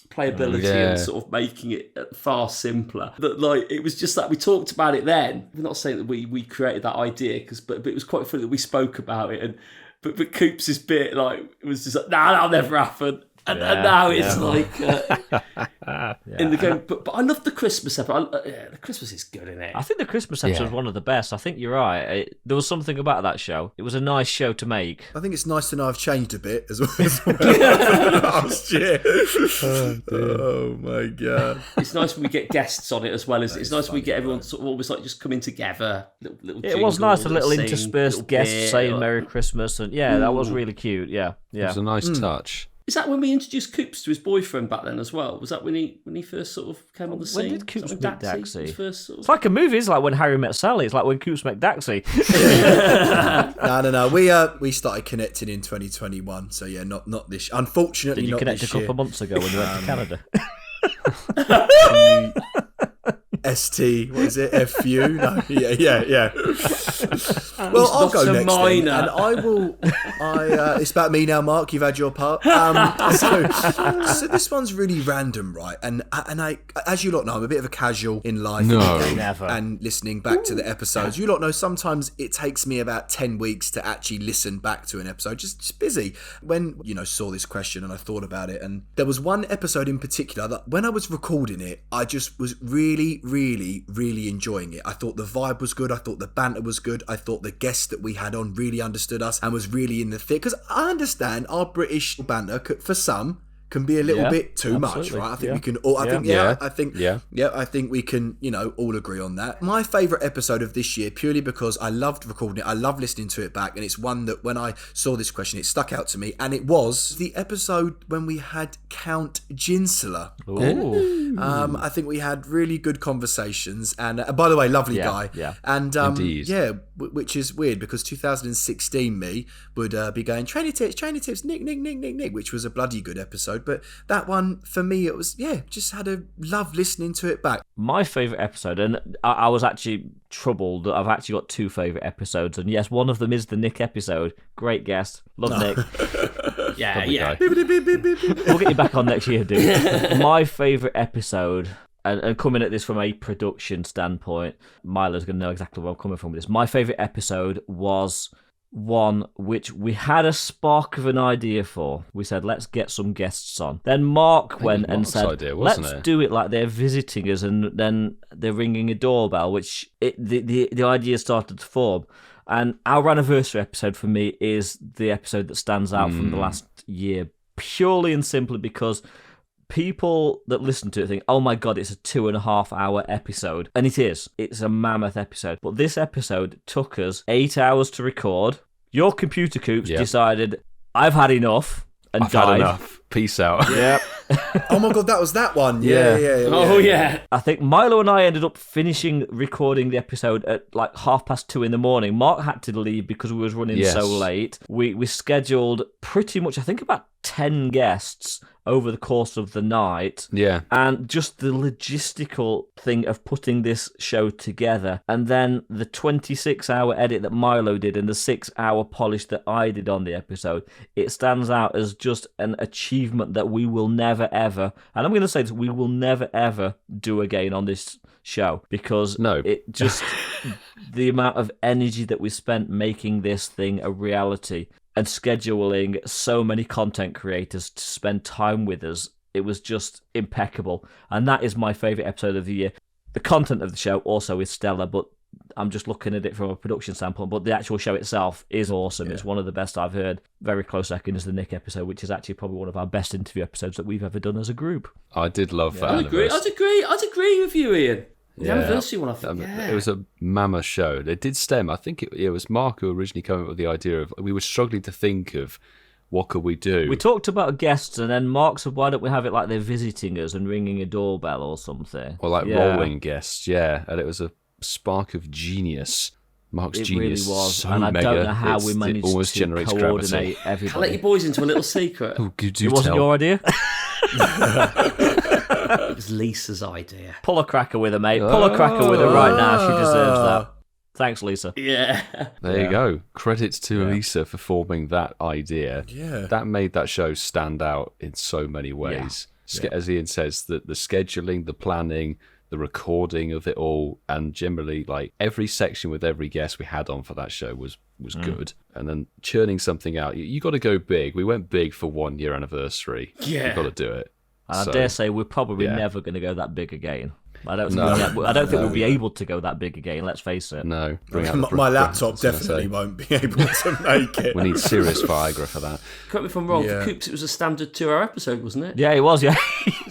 playability and sort of making it far simpler. That like it was just that we talked about it then. We're not saying that we created that idea, but it was quite funny that we spoke about it. But Coops' bit like it was just like, nah, that'll never happen. And now it's like in the game. But I love the Christmas episode. The Christmas is good, isn't it? I think the Christmas episode is one of the best. I think you're right. There was something about that show. It was a nice show to make. I think it's nice to know I've changed a bit as well from last year. Oh my God. It's nice when we get guests on it as well. It's nice when we get everyone sort of almost like just coming together. Little It was nice, a little sing, interspersed little guest bit, saying like- Merry Christmas. And yeah, that was really cute. Yeah. It was a nice touch. Is that when we introduced Coops to his boyfriend back then as well? Was that when he first sort of came on the scene? When did Coops Was meet that when Daxy? was first sort of... It's like a movie. It's like when Harry met Sally. It's like when Coops met Daxy. No. We started connecting in 2021. So yeah, not this. Unfortunately, Did you not connect a this year. couple of months ago when you went to Canada? ST, what is it? FU? No, yeah. Well, I'll go not a next then, minor. and I will. It's about me now, Mark. You've had your part. So this one's really random, right? And I, as you lot know, I'm a bit of a casual in life, Never. and listening back to the episodes. You lot know sometimes it takes me about 10 weeks to actually listen back to an episode. Just busy. When saw this question and I thought about it, and there was one episode in particular that when I was recording it, I just was really enjoying it. I thought the vibe was good. I thought the banter was good. I thought the guest that we had on really understood us and was really in the thick. Because I understand our British banter for some can be a little bit too much, right? I think we can all. I think we can, all agree on that. My favourite episode of this year, purely because I loved recording it, I love listening to it back, and it's one that when I saw this question, it stuck out to me, and it was the episode when we had Count Ginsela. I think we had really good conversations, and by the way, lovely guy. Yeah. And Indeed. which is weird because 2016 me would be going training tips, Nick, which was a bloody good episode. But that one, for me, it was, just had a love listening to it back. My favourite episode, and I was actually troubled that I've actually got two favourite episodes, and yes, one of them is the Nick episode. Great guest. Love Nick. Yeah. We'll get you back on next year, dude. My favourite episode, and coming at this from a production standpoint, Milo's going to know exactly where I'm coming from with this. My favourite episode was one which we had a spark of an idea for. We said, let's get some guests on. Then Mark went and said, idea, wasn't let's it? do it like they're visiting us, and then they're ringing a doorbell, which the idea started to form. And our anniversary episode for me is the episode that stands out from the last year, purely and simply because people that listen to it think, oh my God, it's a 2.5 hour episode. And it is. It's a mammoth episode. But this episode took us 8 hours to record. Your computer, Coops, decided, I've had enough, and died. Had enough. Peace out. Yep. Oh my God, that was that one. Yeah. Oh, yeah. I think Milo and I ended up finishing recording the episode at like 2:30 in the morning. Mark had to leave because we was running so late. We scheduled pretty much, I think, about 10 guests over the course of the night. Yeah. And just the logistical thing of putting this show together, and then the 26-hour edit that Milo did and the 6-hour polish that I did on the episode, it stands out as just an achievement that we will never ever, and I'm going to say this, we will never ever do again on this show, because it just the amount of energy that we spent making this thing a reality and scheduling so many content creators to spend time with us, it was just impeccable. And that is my favourite episode of the year. The content of the show also is stellar, but I'm just looking at it from a production standpoint. But the actual show itself is awesome. It's one of the best I've heard. Very close second is the Nick episode, which is actually probably one of our best interview episodes that we've ever done as a group. I did love that. I'd agree with you, Ian. The anniversary one, I think. It was a mammoth show. It did stem. I think it was Mark who originally came up with the idea of, we were struggling to think of what could we do? We talked about guests, and then Mark said, why don't we have it like they're visiting us and ringing a doorbell or something? Or like rolling guests, yeah. And it was a spark of genius. Mark's genius really was, so and I mega, don't know how we managed it almost to generates coordinate gravity. everybody. Can I let you boys into a little secret? Oh, do It wasn't tell. your idea? It was Lisa's idea. Pull a cracker with her, mate. Pull a cracker with her right now. She deserves that. Thanks, Lisa. Yeah. There you go. Credits to Lisa for forming that idea. Yeah. That made that show stand out in so many ways. As Ian says, the scheduling, the planning, the recording of it all, and generally like every section with every guest we had on for that show was good. And then churning something out, you got to go big. We went big for 1 year anniversary. Yeah. You got to do it. I dare say we're probably never going to go that big again. I don't think we'll be able to go that big again. Let's face it. No, My laptop definitely won't be able to make it. We need serious Viagra for that. Correct me if I'm wrong. For Coops, it was a standard 2-hour episode, wasn't it? Yeah, it was. Yeah.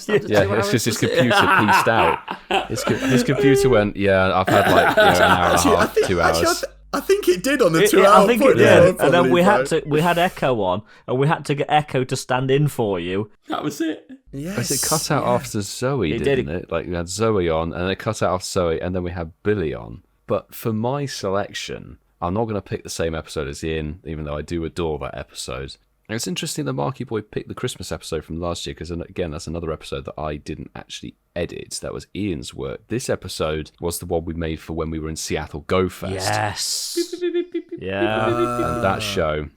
Yeah, it's just his computer pieced out. His computer went. Yeah, I've had like an hour and a half, 2 hours. I think it did on the 2 hour. I think it did. And then we had Echo on, and we had to get Echo to stand in for you. That was it. Yes. It cut out after Zoe, didn't it? Like we had Zoe on, and it cut out after Zoe, and then we had Billy on. But for my selection, I'm not going to pick the same episode as Ian, even though I do adore that episode. And it's interesting that Marky Boy picked the Christmas episode from last year, because again, that's another episode that I didn't actually edit. That was Ian's work. This episode was the one we made for when we were in Seattle Go Fest. Yes. Yeah. And that show,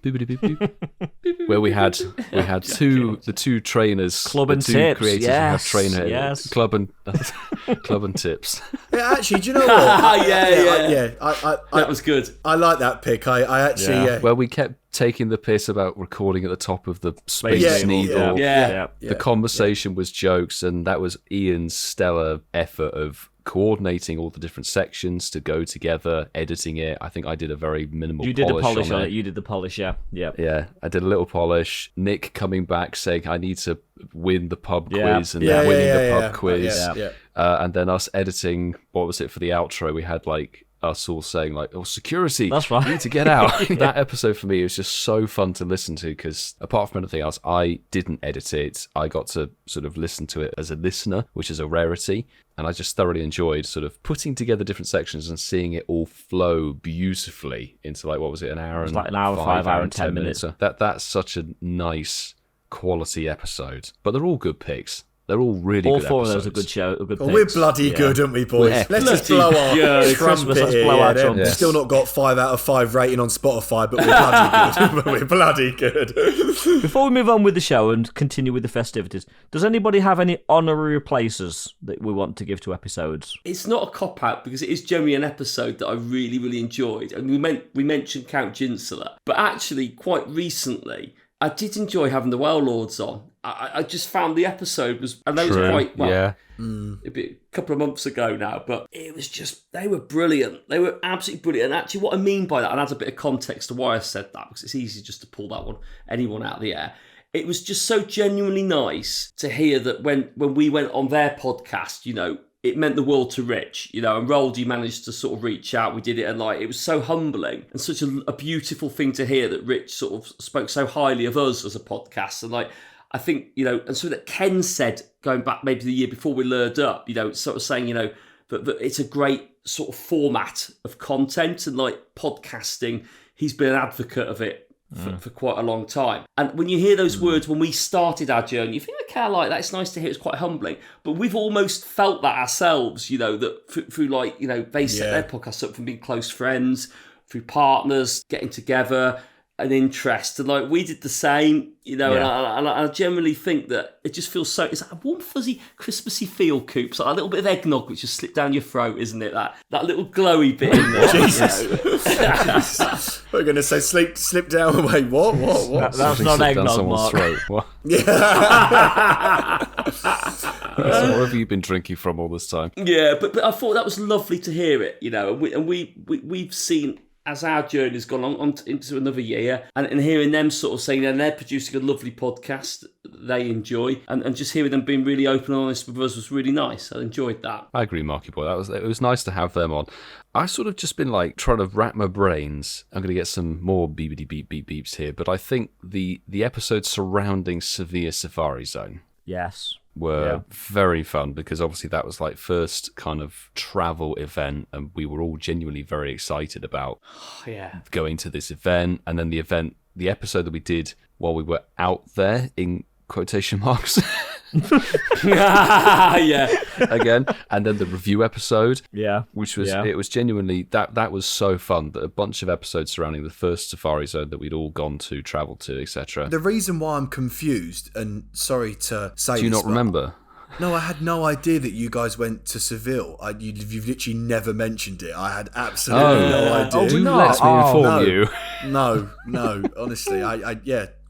where we had the two trainers, Club and the two Tips, creators yes, who have trainer, yes. Club and Tips. Yeah, actually, do you know what? Yeah. That was good. I like that pick. I actually, Where we kept taking the piss about recording at the top of the Space Needle. Needle. Yeah. The conversation was jokes, and that was Ian's stellar effort of coordinating all the different sections to go together, editing it. I think I did a very minimal You did the polish on it. You did the polish, yeah. Yeah, I did a little polish. Nick coming back saying I need to win the pub quiz, and winning the pub quiz. Yeah. And then us editing, what was it for the outro? We had like us all saying like, "Oh, security! That's right. You need to get out." That episode for me was just so fun to listen to, because apart from anything else, I didn't edit it. I got to sort of listen to it as a listener, which is a rarity. And I just thoroughly enjoyed sort of putting together different sections and seeing it all flow beautifully into like, what was it, an hour? It was like an hour, 5 hour and 10 minutes. So that's such a nice quality episode. But they're all good picks. They're all really all good four episodes. of those are good show. Good Well, picks. we're bloody good, aren't we, boys? We're Let's just blow our Christmas, let's trumpet blow our here. trumpet. We've still not got 5 out of 5 rating on Spotify, but we're bloody good. But we're bloody good. Before we move on with the show and continue with the festivities, does anybody have any honorary places that we want to give to episodes? It's not a cop-out, because it is generally an episode that I really, really enjoyed. And we mentioned Count Ginsela, but actually, quite recently, I did enjoy having the Well Lords on. I just found the episode was, and those are quite, well, a couple of months ago now, but it was just, they were brilliant. They were absolutely brilliant. And actually what I mean by that, and adds a bit of context to why I said that, because it's easy just to pull that one, anyone out of the air. It was just so genuinely nice to hear that when we went on their podcast, you know, it meant the world to Rich, you know, and Roldy managed to sort of reach out. We did it, and like, it was so humbling and such a beautiful thing to hear that Rich sort of spoke so highly of us as a podcast. And like, I think, you know, and so that Ken said, going back maybe the year before we lured up, you know, sort of saying, you know, that it's a great sort of format of content, and like podcasting, he's been an advocate of it for quite a long time. And when you hear those words, when we started our journey, you think, okay, I like that. It's nice to hear. It's quite humbling. But we've almost felt that ourselves, you know, that through like, you know, they set their podcast up from being close friends, through partners, getting together, an interest, and like we did the same, you know. And I generally think that it just feels so, it's like a warm fuzzy Christmassy feel, Coops, like a little bit of eggnog which just slipped down your throat, isn't it, that little glowy bit in there. Jesus. We're going to say slip down. Wait, what? That's not eggnog, Mark. Throat. What? So where have you been drinking from all this time? Yeah, but I thought that was lovely to hear it, you know. And we've seen as our journey's gone on into another year, and hearing them sort of saying that they're producing a lovely podcast they enjoy, and just hearing them being really open and honest with us was really nice. I enjoyed that. I agree, Marky Boy. It was nice to have them on. I've sort of just been like trying to wrap my brains. I'm going to get some more beepity beep beep beeps here, but I think the episodes surrounding Severe Safari Zone were very fun, because obviously that was like first kind of travel event, and we were all genuinely very excited about going to this event. And then the episode that we did while we were out there, in quotation marks, again, and then the review episode, which was it was genuinely that was so fun. That a bunch of episodes surrounding the first Safari Zone that we'd all gone to, traveled to, etc. The reason why I'm confused, and sorry to say, do you not remember? No, I had no idea that you guys went to Seville. You've literally never mentioned it. I had absolutely no idea. Do let me inform you. No, honestly,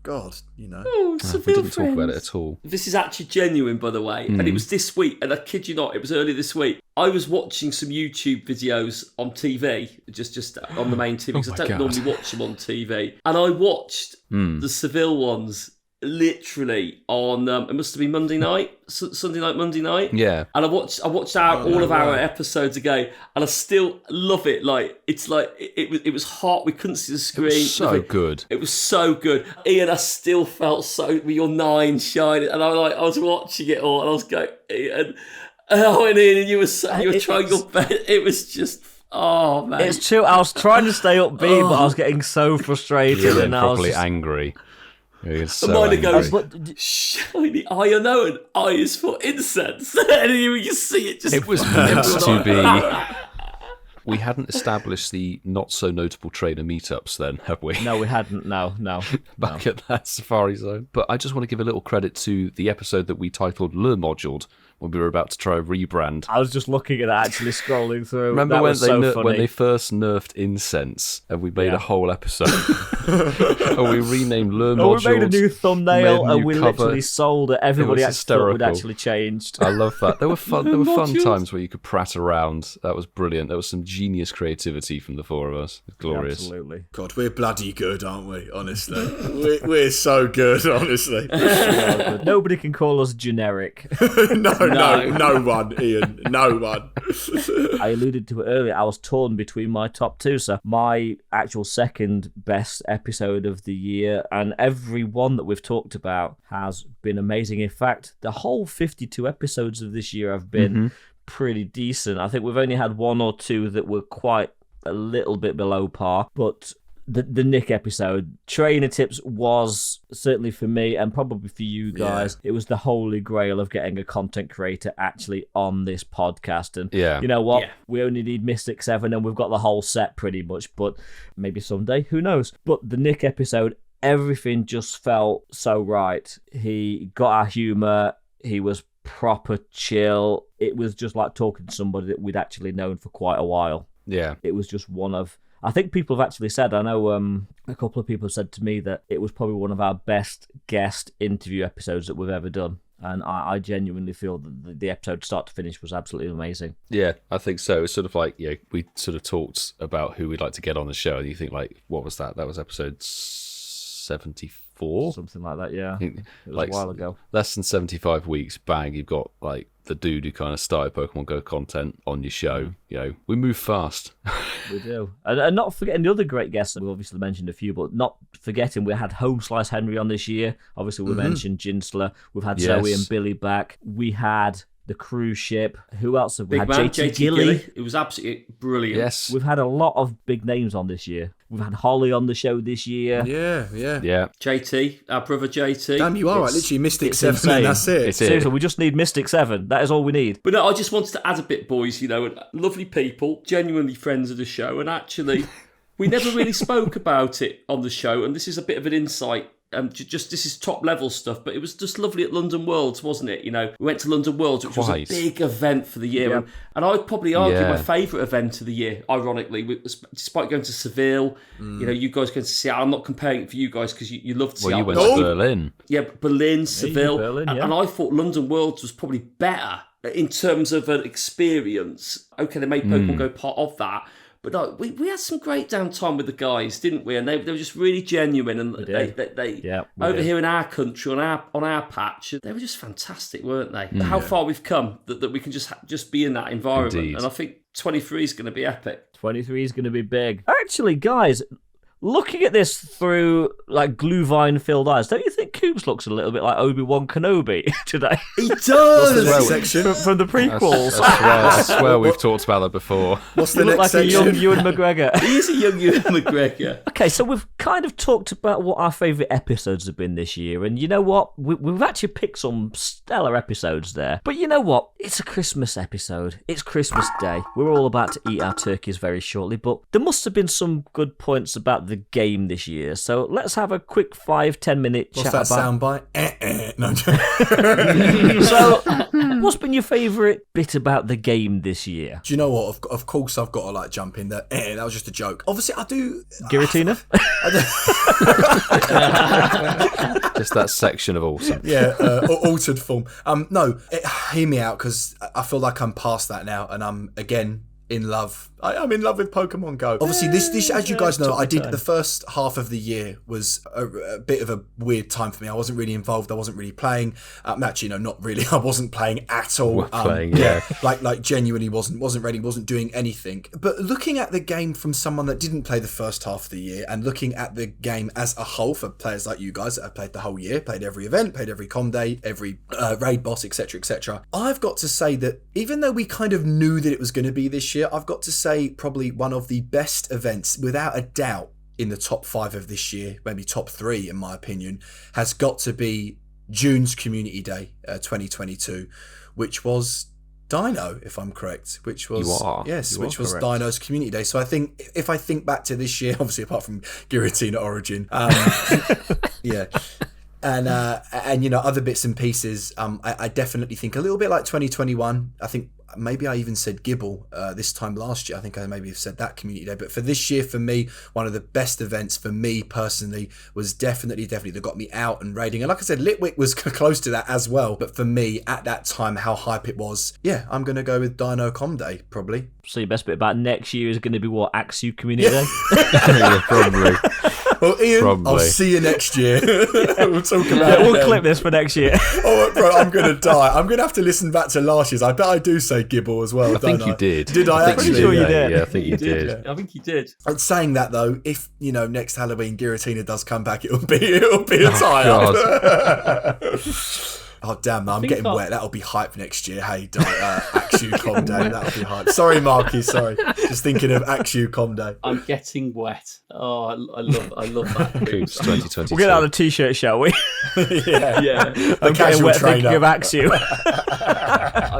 God, you know. Oh, we didn't talk about it at all. This is actually genuine, by the way. And it was this week, and I kid you not, it was early this week. I was watching some YouTube videos on TV, just on the main TV, because I don't normally watch them on TV. And I watched the Seville ones literally on, it must have been Monday night, Sunday night, Monday night. Yeah. And I watched all of our episodes again, and I still love it. Like, it's like, it was hot, we couldn't see the screen. It was so good. It was so good. Ian, I still felt so, with your 9 shining, and I was watching it all, and I was going, Ian, and Ian, and you were trying your best. It was just, oh man. It's true, I was trying to stay upbeat, but I was getting so frustrated, and I was probably angry. So mine goes, shiny unknown eyes for incense. And you can see it just. It was meant to be. We hadn't established the not so notable trainer meetups then, have we? No, we hadn't. No. Back at that Safari Zone. But I just want to give a little credit to the episode that we titled Le Moduled, when we were about to try a rebrand. I was just looking at that, actually scrolling through. Remember that when they first nerfed Incense, and we made a whole episode, and we renamed Le Moduled. We made a new thumbnail, and we cover. literally sold it. Everybody actually thought we'd actually changed. I love that. There were fun times where you could prat around. That was brilliant. There was some genius creativity from the four of us. Glorious. Absolutely. God, we're bloody good, aren't we? Honestly, we're so good. Honestly, nobody can call us generic. No one, Ian. No one. I alluded to it earlier. I was torn between my top two. So my actual second best episode of the year, and every one that we've talked about has been amazing. In fact, the whole 52 episodes of this year have been pretty decent. I think we've only had 1 or 2 that were quite a little bit below par, but the Nick episode, Trainer Tips, was certainly for me, and probably for you guys, it was the holy grail of getting a content creator actually on this podcast. And you know what? We only need Mystic 7 and we've got the whole set pretty much, but maybe someday, who knows? But the Nick episode, everything just felt so right. He got our humour, he was proper chill. It was just like talking to somebody that we'd actually known for quite a while. Yeah. It was just one of... I think people have actually said, I know a couple of people have said to me that it was probably one of our best guest interview episodes that we've ever done. And I genuinely feel that the episode start to finish was absolutely amazing. Yeah, I think so. It's sort of like, we sort of talked about who we'd like to get on the show. And you think, like, what was that? That was episode 74? Something like that, yeah. It was like, a while ago. Less than 75 weeks, bang, you've got, like, the dude who kind of started Pokemon GO content on your show. You know, we move fast. We do. And not forgetting the other great guests, we obviously mentioned a few, but not forgetting we had Home Slice Henry on this year. Obviously, we mentioned Ginsler. We've had Zoe and Billy back. We had the cruise ship. Who else have we had? JT Gilly. It was absolutely brilliant. Yes. We've had a lot of big names on this year. We've had Holly on the show this year. Yeah. JT, our brother JT. Damn, you are right. Literally Mystic 7 insane. And that's it. Seriously, we just need Mystic 7. That is all we need. But no, I just wanted to add a bit, boys, lovely people, genuinely friends of the show, and actually, we never really spoke about it on the show, and this is a bit of an insight. Just this is top level stuff, but it was just lovely at London Worlds, wasn't it? We went to London Worlds, which was a big event for the year, and I'd probably argue my favourite event of the year. Ironically, despite going to Seville, you guys going to see. I'm not comparing it for you guys because you loved Seattle. Well, you went to Berlin. Yeah, Berlin, Seville, Berlin, and I thought London Worlds was probably better in terms of an experience. Okay, they made Pokemon Go part of that. But no, we had some great downtime with the guys, didn't we? And they were just really genuine. And they over here in our country, on our patch, they were just fantastic, weren't they? How far we've come that we can just be in that environment. Indeed. And I think 23 is going to be epic. 23 is going to be big. Actually, guys, looking at this through like glühwein-filled eyes, don't you think Coops looks a little bit like Obi-Wan Kenobi today? He does! From the prequels. I swear we've talked about that before. What's the next section? You look like a young Ewan McGregor. He is a young Ewan McGregor. Okay, so we've kind of talked about what our favourite episodes have been this year, and you know what? We've actually picked some stellar episodes there. But you know what? It's a Christmas episode. It's Christmas Day. We're all about to eat our turkeys very shortly, but there must have been some good points about the game this year. So let's have a quick 5-10 minute chat about... What's that soundbite? No. So, what's been your favourite bit about the game this year? Do you know what? Of course I've got to jump in there. That was just a joke. Obviously I do... Giratina? Just that section of awesome. Yeah, altered form. Hear me out, because I feel like I'm past that now, and I'm again in love. I'm in love with Pokemon Go. Obviously, this as you guys know, I did the first half of the year was a bit of a weird time for me. I wasn't really involved. I wasn't really playing. Actually, no, not really. I wasn't playing at all. Like genuinely wasn't ready. Wasn't doing anything. But looking at the game from someone that didn't play the first half of the year, and looking at the game as a whole for players like you guys that have played the whole year, played every event, played every com day, every raid boss, etc., I've got to say that even though we kind of knew that it was going to be this year, I've got to say probably one of the best events, without a doubt, in the top 5 of this year, maybe top 3 in my opinion, has got to be June's Community Day 2022, which was Dino, if I'm correct, which was Dino's Community Day. So I think if I think back to this year, obviously apart from Giratina Origin, yeah. And you know, other bits and pieces, I definitely think a little bit like 2021. I think maybe I even said Gibble this time last year. I think I maybe have said that Community Day. But for this year, for me, one of the best events for me personally was definitely that got me out and raiding. And like I said, Litwick was close to that as well. But for me, at that time, how hype it was, yeah, I'm going to go with Dino Com Day, probably. So your best bit about next year is going to be what, Axew Community Day? Yeah, probably. Well, Ian, I'll see you next year. We'll talk about it. We'll clip this for next year. Oh, bro, I'm going to die. I'm going to have to listen back to last year's. I bet I do say Gibble as well. I think you did. Did I actually? Pretty sure you did. Yeah, I think you did. Yeah. I think you did. And saying that though, if you know next Halloween Giratina does come back, it'll be a tie-up. Oh damn! I'm getting wet. That'll be hype next year. Hey, Axew Com Day. That'll be hype. Sorry, Marky. Sorry. Just thinking of Axew Com Day. I'm getting wet. Oh, I love that. Coops 2022. We'll get out the t-shirt, shall we? Yeah. I'm getting wet thinking of Axew.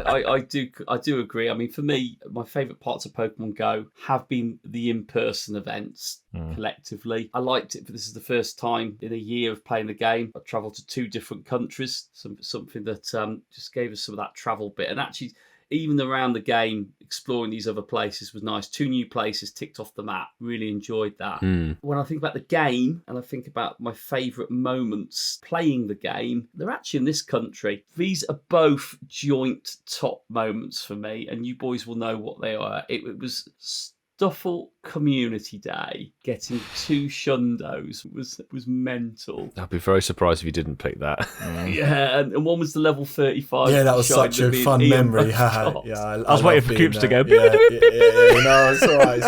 I do agree. I mean, for me, my favourite parts of Pokemon Go have been the in-person events collectively. I liked it, but this is the first time in a year of playing the game. I travelled to 2 different countries, something that just gave us some of that travel bit. And actually, even around the game, exploring these other places was nice. 2 new places ticked off the map. Really enjoyed that. When I think about the game and I think about my favourite moments playing the game, they're actually in this country. These are both joint top moments for me, and you boys will know what they are. It was Stuffle Community Day. Getting 2 Shundos was mental. I'd be very surprised if you didn't pick that. Yeah, and one was the level 35. Yeah, that was such a fun memory. Yeah, I was waiting for Coops to go. No, it's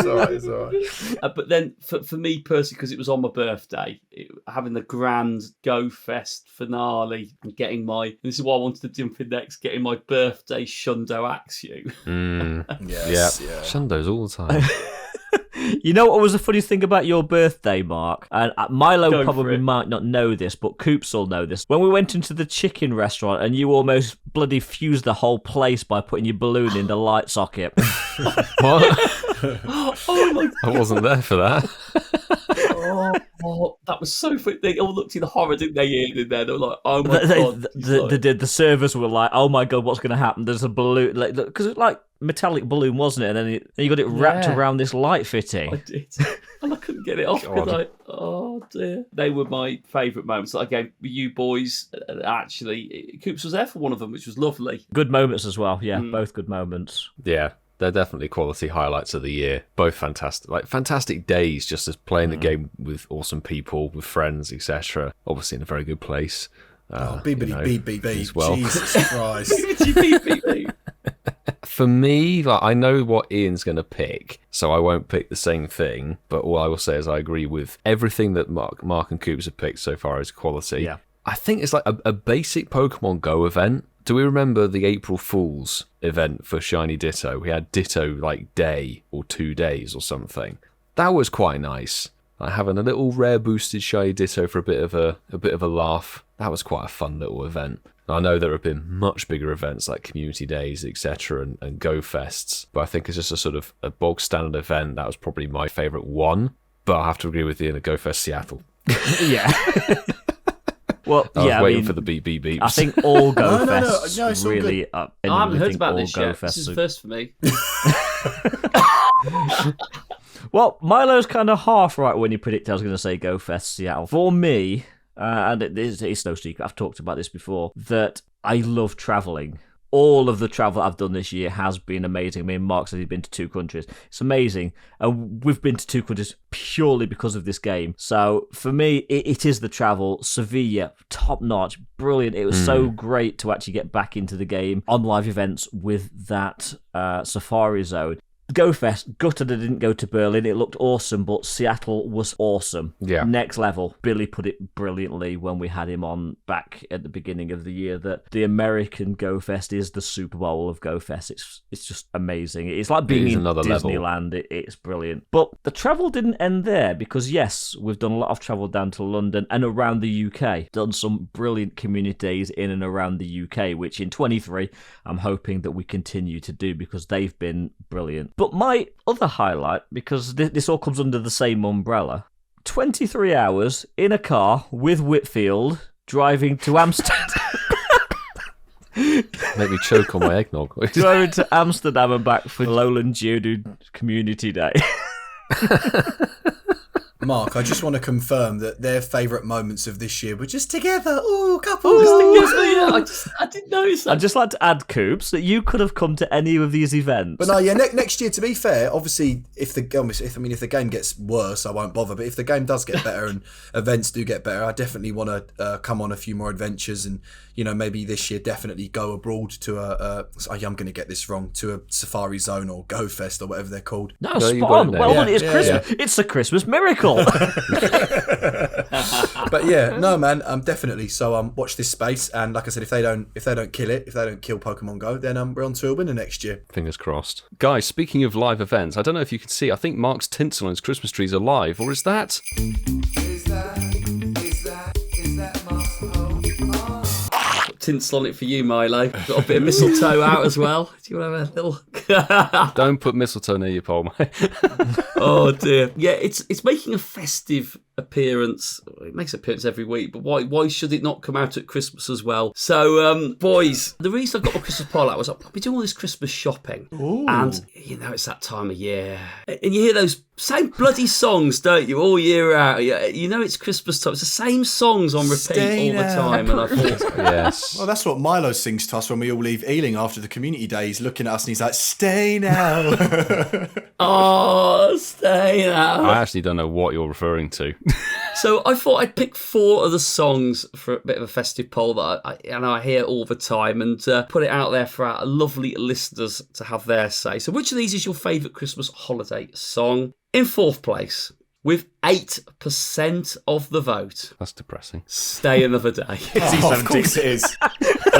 all right. But then, for me personally, because it was on my birthday, having the grand Go Fest finale and getting this is what I wanted to jump in next, getting my birthday Shundo Axew. Yes, yeah. Shundos all the time. You know what was the funny thing about your birthday, Mark? And Milo probably might not know this, but Coops will know this. When we went into the chicken restaurant and you almost bloody fused the whole place by putting your balloon in the light socket. What? Oh my God. I wasn't there for that. Oh, that was so funny. They all looked in horror, didn't they, Ian, in there? They were like, oh my God. The servers were like, oh my God, what's going to happen? There's a balloon. Because it's like metallic balloon, wasn't it? And then you got it wrapped around this light fitting. I did. And I couldn't get it off because oh dear. They were my favourite moments. Like, again, with you boys, actually, Coops was there for one of them, which was lovely. Good moments as well. Yeah, both good moments. Yeah. they're definitely quality highlights of the year. Both fantastic, like fantastic days, just as playing the game with awesome people, with friends, etc. Obviously in a very good place. Bibbidi as well. Jesus Christ. For me, like, I know what Ian's going to pick, so I won't pick the same thing. But all I will say is I agree with everything that Mark and Coops have picked so far as quality. Yeah. I think it's like a basic Pokemon Go event. Do we remember the April Fool's event for Shiny Ditto? We had Ditto like day or 2 days or something. That was quite nice. Like having a little rare boosted Shiny Ditto for a bit of a laugh. That was quite a fun little event. I know there have been much bigger events like Community Days, etc., and Go Fests, but I think it's just a sort of a bog standard event. That was probably my favourite one. But I have to agree with you in the Go Fest Seattle. Yeah. Well, I was waiting for the beep beep beeps. I think all Go Fests no, it's all really good. up. I haven't heard about this yet. This is the first for me. Well, Milo's kind of half right when he predicted I was going to say Go Fest Seattle. For me, and it's no secret, I've talked about this before, that I love travelling. All of the travel I've done this year has been amazing. Me and Mark said he'd been to 2 countries. It's amazing. And we've been to 2 countries purely because of this game. So for me, it is the travel. Sevilla, top notch, brilliant. It was so great to actually get back into the game on live events with that Safari Zone. Go Fest, gutted I didn't go to Berlin. It looked awesome, but Seattle was awesome. Yeah. Next level. Billy put it brilliantly when we had him on back at the beginning of the year that the American Go Fest is the Super Bowl of Go Fest. It's just amazing. It's like being in Disneyland. It's brilliant. But the travel didn't end there because, yes, we've done a lot of travel down to London and around the UK. Done some brilliant community days in and around the UK, which in 23 I'm hoping that we continue to do because they've been brilliant. But my other highlight, because this all comes under the same umbrella, 23 hours in a car with Whitfield driving to Amsterdam. Make me choke on my eggnog. Driving to Amsterdam and back for Lowland Geodude Community Day. Mark, I just want to confirm that their favourite moments of this year were just together. Ooh, couples. I didn't notice that. I'd just like to add, Coops, that you could have come to any of these events. But no, yeah, next year, to be fair, obviously, if the game gets worse, I won't bother. But if the game does get better and events do get better, I definitely want to come on a few more adventures and, maybe this year definitely go abroad to I'm going to get this wrong, to a Safari Zone or Go Fest or whatever they're called. No, spot on. Well done. It's Christmas. Yeah. It's a Christmas miracle. But yeah, no man, definitely. So watch this space, and like I said, if they don't kill Pokemon Go, then we're on to a winner next year. Fingers crossed. Guys, speaking of live events, I don't know if you can see, I think Mark's tinsel on his Christmas trees are live, or is that? Is that Mark's Tinsel on it for you, Milo. Got a bit of mistletoe out as well. Do you want to have a little... Don't put mistletoe near your pole, mate. Oh dear. Yeah, it's making a festive appearance. It makes an appearance every week, but why should it not come out at Christmas as well? So, boys, the reason I got my Christmas pile out was I've been doing all this Christmas shopping. Ooh. And, it's that time of year. And you hear those same bloody songs, don't you, all year out. It's Christmas time. It's the same songs on repeat all the time. And I thought... Yes. Well, that's what Milo sings to us when we all leave Ealing after the community day. He's looking at us and he's like, stay now. Oh, stay now. I actually don't know what you're referring to. So I thought I'd pick 4 of the songs for a bit of a festive poll that I hear all the time and put it out there for our lovely listeners to have their say. So which of these is your favourite Christmas holiday song? In 4th place, with 8% of the vote. That's depressing. Stay Another Day. Of course it is.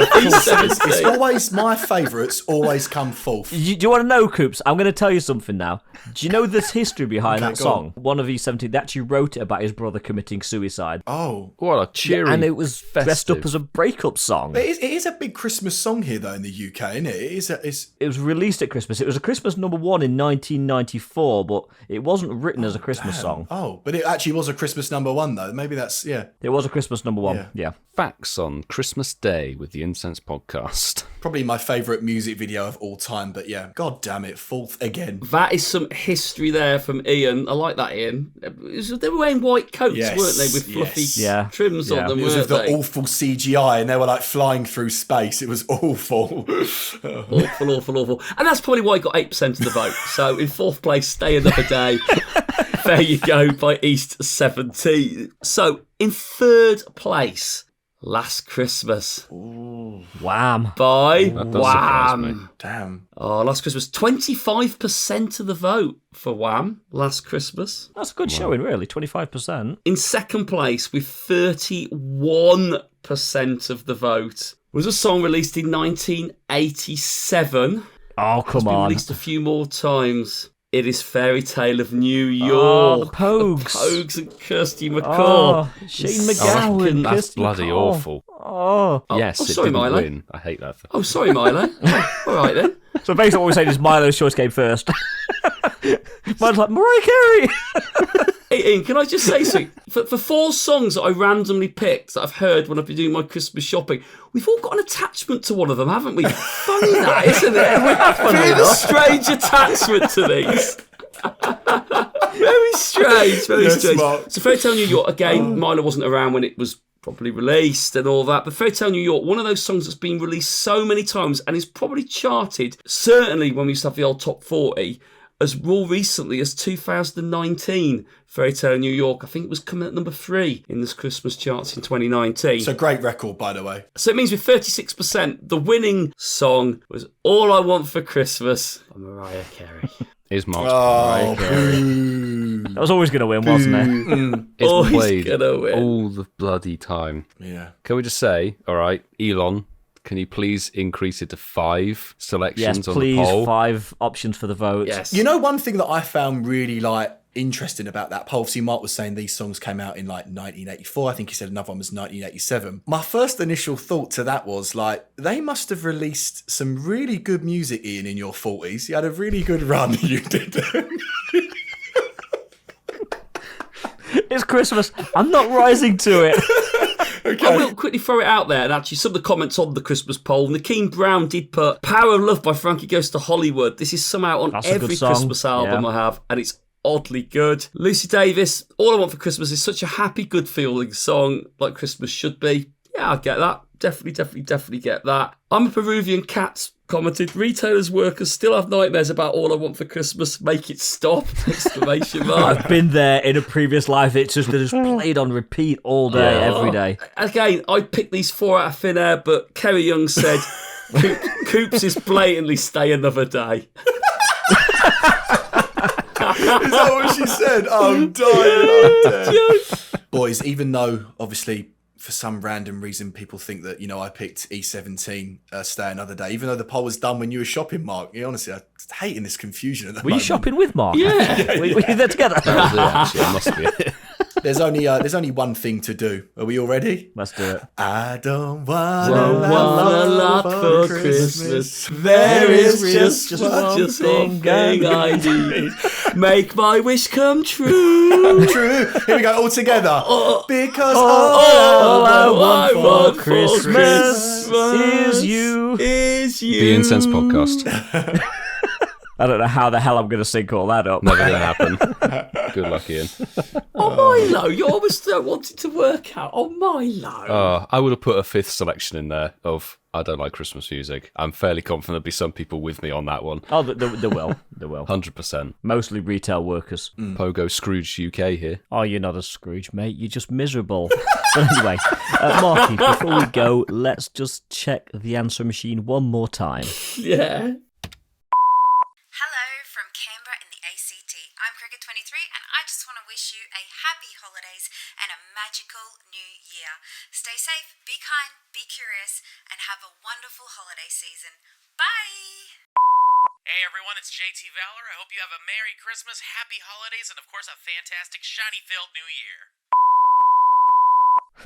It's always my favourites always come fourth. Do you want to know, Coops? I'm going to tell you something now. Do you know this history behind that song? On. One of E17, they actually wrote it about his brother committing suicide. Oh. What a cheery, and it was dressed up as a breakup song. It is a big Christmas song here, though, in the UK, isn't it? It was released at Christmas. It was a Christmas #1 in 1994, but it wasn't written as a Christmas song. Oh, but it actually was a Christmas #1, though. Maybe that's, yeah. It was a Christmas #1, yeah. Facts on Christmas Day with the Incensed podcast. Probably my favourite music video of all time, but yeah, god damn it, fourth again. That is some history there from Ian. I like that, Ian. They were wearing white coats, weren't they, with fluffy trims on them, It was weren't with they? the awful CGI, and they were like flying through space. It was awful. Awful. And that's probably why he got 8% of the vote. So in fourth place, Stay Another Day. There you go, by East 70. So in third place, Last Christmas. Ooh. Wham. By That does surprise me. Damn. Oh, Last Christmas. 25% of the vote for Wham! Last Christmas. That's a good showing, really. 25%. In second place, with 31% of the vote, was a song released in 1987. Oh, It's come been on. released a few more times. It is Fairy Tale of New York. Oh, the Pogues. The Pogues and Kirsty McCall. Oh, Shane McGowan. That's Kirsty bloody McCall. awful. Oh. Yes, it sorry, didn't Milo. win. I hate that. Oh, sorry, Milo. All right, then. So basically what we're saying is Milo's choice came first. Milo's like, Mariah Carey! Hey, Ian, can I just say something? For 4 songs that I randomly picked that I've heard when I've been doing my Christmas shopping, we've all got an attachment to one of them, haven't we? Funny that, isn't it? We have a strange attachment to these. Very strange, very strange. Mark. So Fairy Tale New York, again, Milo wasn't around when it was probably released and all that, but Fairy Tale New York, one of those songs that's been released so many times and is probably charted, certainly when we used to have the old top 40, as more recently as 2019. Fairy Tale New York, I think it was coming at number 3 in this Christmas charts in 2019. So great record, by the way. So it means with 36%, the winning song was All I Want for Christmas by Mariah Carey. Is Mark's Oh, Mariah Carey. boo. That was always going to win, wasn't it? It's Oh, he's played gonna win. all the bloody time. Yeah. Can we just say, all right, Elon, can you please increase it to 5 selections Yes, on the please. poll? 5 options for the vote. Yes. You know, one thing that I found really interesting about that poll, see, Mark was saying these songs came out in 1984. I think he said another one was 1987. My first initial thought to that was they must have released some really good music, Ian, in your 40s. You had a really good run, you did. It's Christmas. I'm not rising to it. I will quickly throw it out there, and actually some of the comments on the Christmas poll, Nakeem Brown did put Power of Love by Frankie Goes to Hollywood. This is somehow on That's a every good song. Christmas album Yeah. I have, and it's oddly good. Lucy Davis, All I Want for Christmas is such a happy, good feeling song, like Christmas should be. Yeah, I get that. Definitely get that. I'm a Peruvian Cat commented, retailers, workers still have nightmares about All I Want for Christmas. Make it stop! Exclamation mark. I've been there in a previous life. It's just played on repeat all day, every day. Again, I picked these 4 out of thin air, but Kerry Young said Coops is blatantly Stay Another Day. Is that what she said? I'm dying. Boys, even though, obviously, for some random reason, people think that, I picked E17, Stay Another Day, even though the poll was done when you were shopping, Mark. Honestly, I'm hating this confusion at the Were you moment. shopping with Mark? Yeah. Were you there together? That was it, actually. It must be it. There's only one thing to do. Are we all ready? Let's do it. I don't want Want a a lot for Christmas. There is just one thing I need. Make my wish come true. True. Here we go, all together. Because All I I want for Christmas is you. The Incensed podcast. I don't know how the hell I'm going to sync all that up. Never going to happen. Good luck, Ian. Oh, Milo, you always wanted to work out. Oh, Milo. I would have put a 5th selection in there of I don't like Christmas music. I'm fairly confident there'll be some people with me on that one. Oh, there will. 100%. Mostly retail workers. Pogo Scrooge UK here. Oh, you're not a Scrooge, mate. You're just miserable. But anyway, Marky, before we go, let's just check the answer machine one more time. Yeah. Hello from Canberra in the ACT. I'm Cricket23 and I just want to wish you a happy holidays and a magical new year. Stay safe, be kind, be curious, and have a wonderful holiday season. Bye! Hey everyone, it's JT Valor. I hope you have a Merry Christmas, Happy Holidays, and of course a fantastic shiny-filled New Year.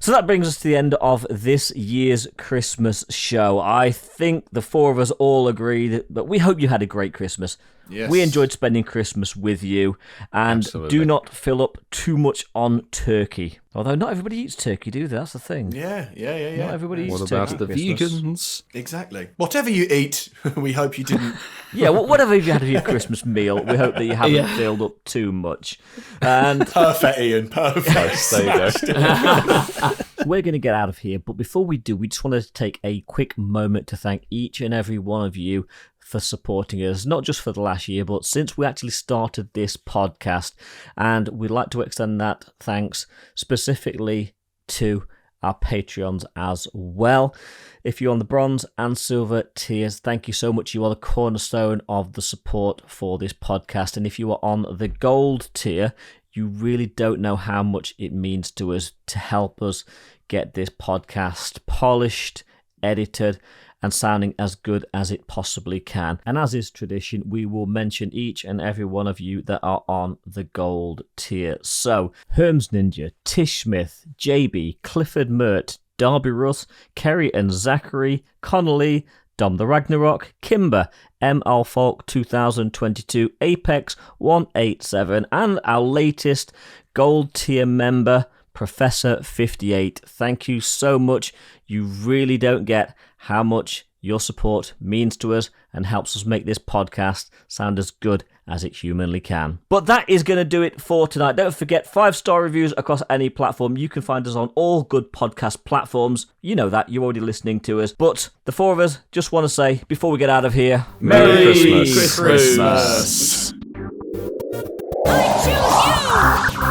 So that brings us to the end of this year's Christmas show. I think the four of us all agreed that we hope you had a great Christmas. Yes. We enjoyed spending Christmas with you. And do not fill up too much on turkey. Although not everybody eats turkey, do they? That's the thing. Yeah. Not everybody eats What turkey. about the Christmas. vegans? Exactly. Whatever you eat, we hope you didn't. Yeah, whatever you had for your Christmas meal, we hope that you haven't filled up too much. And Perfect, Ian. Perfect. There you go. we're going to get out of here, but before we do, we just wanted to take a quick moment to thank each and every one of you for supporting us, not just for the last year, but since we actually started this podcast. And we'd like to extend that thanks specifically to our Patreons as well. If you're on the bronze and silver tiers, thank you so much. You are the cornerstone of the support for this podcast. And if you are on the gold tier, you really don't know how much it means to us to help us get this podcast polished, edited, and sounding as good as it possibly can. And as is tradition, we will mention each and every one of you that are on the gold tier. So, HermesNinja, TishSmith, JB, CliffordMert, DerbyRuss, Kerry and Zachary, Connolly, Dom the Ragnarok, Kimber, ML Falk 2022, Apex 187, and our latest gold tier member, Professor 58. Thank you so much. You really don't get how much your support means to us and helps us make this podcast sound as good as it humanly can. But that is going to do it for tonight. Don't forget 5-star reviews across any platform. You can find us on all good podcast platforms. You know that. You're already listening to us. But the four of us just want to say, before we get out of here, Merry Christmas. Christmas. I choose you!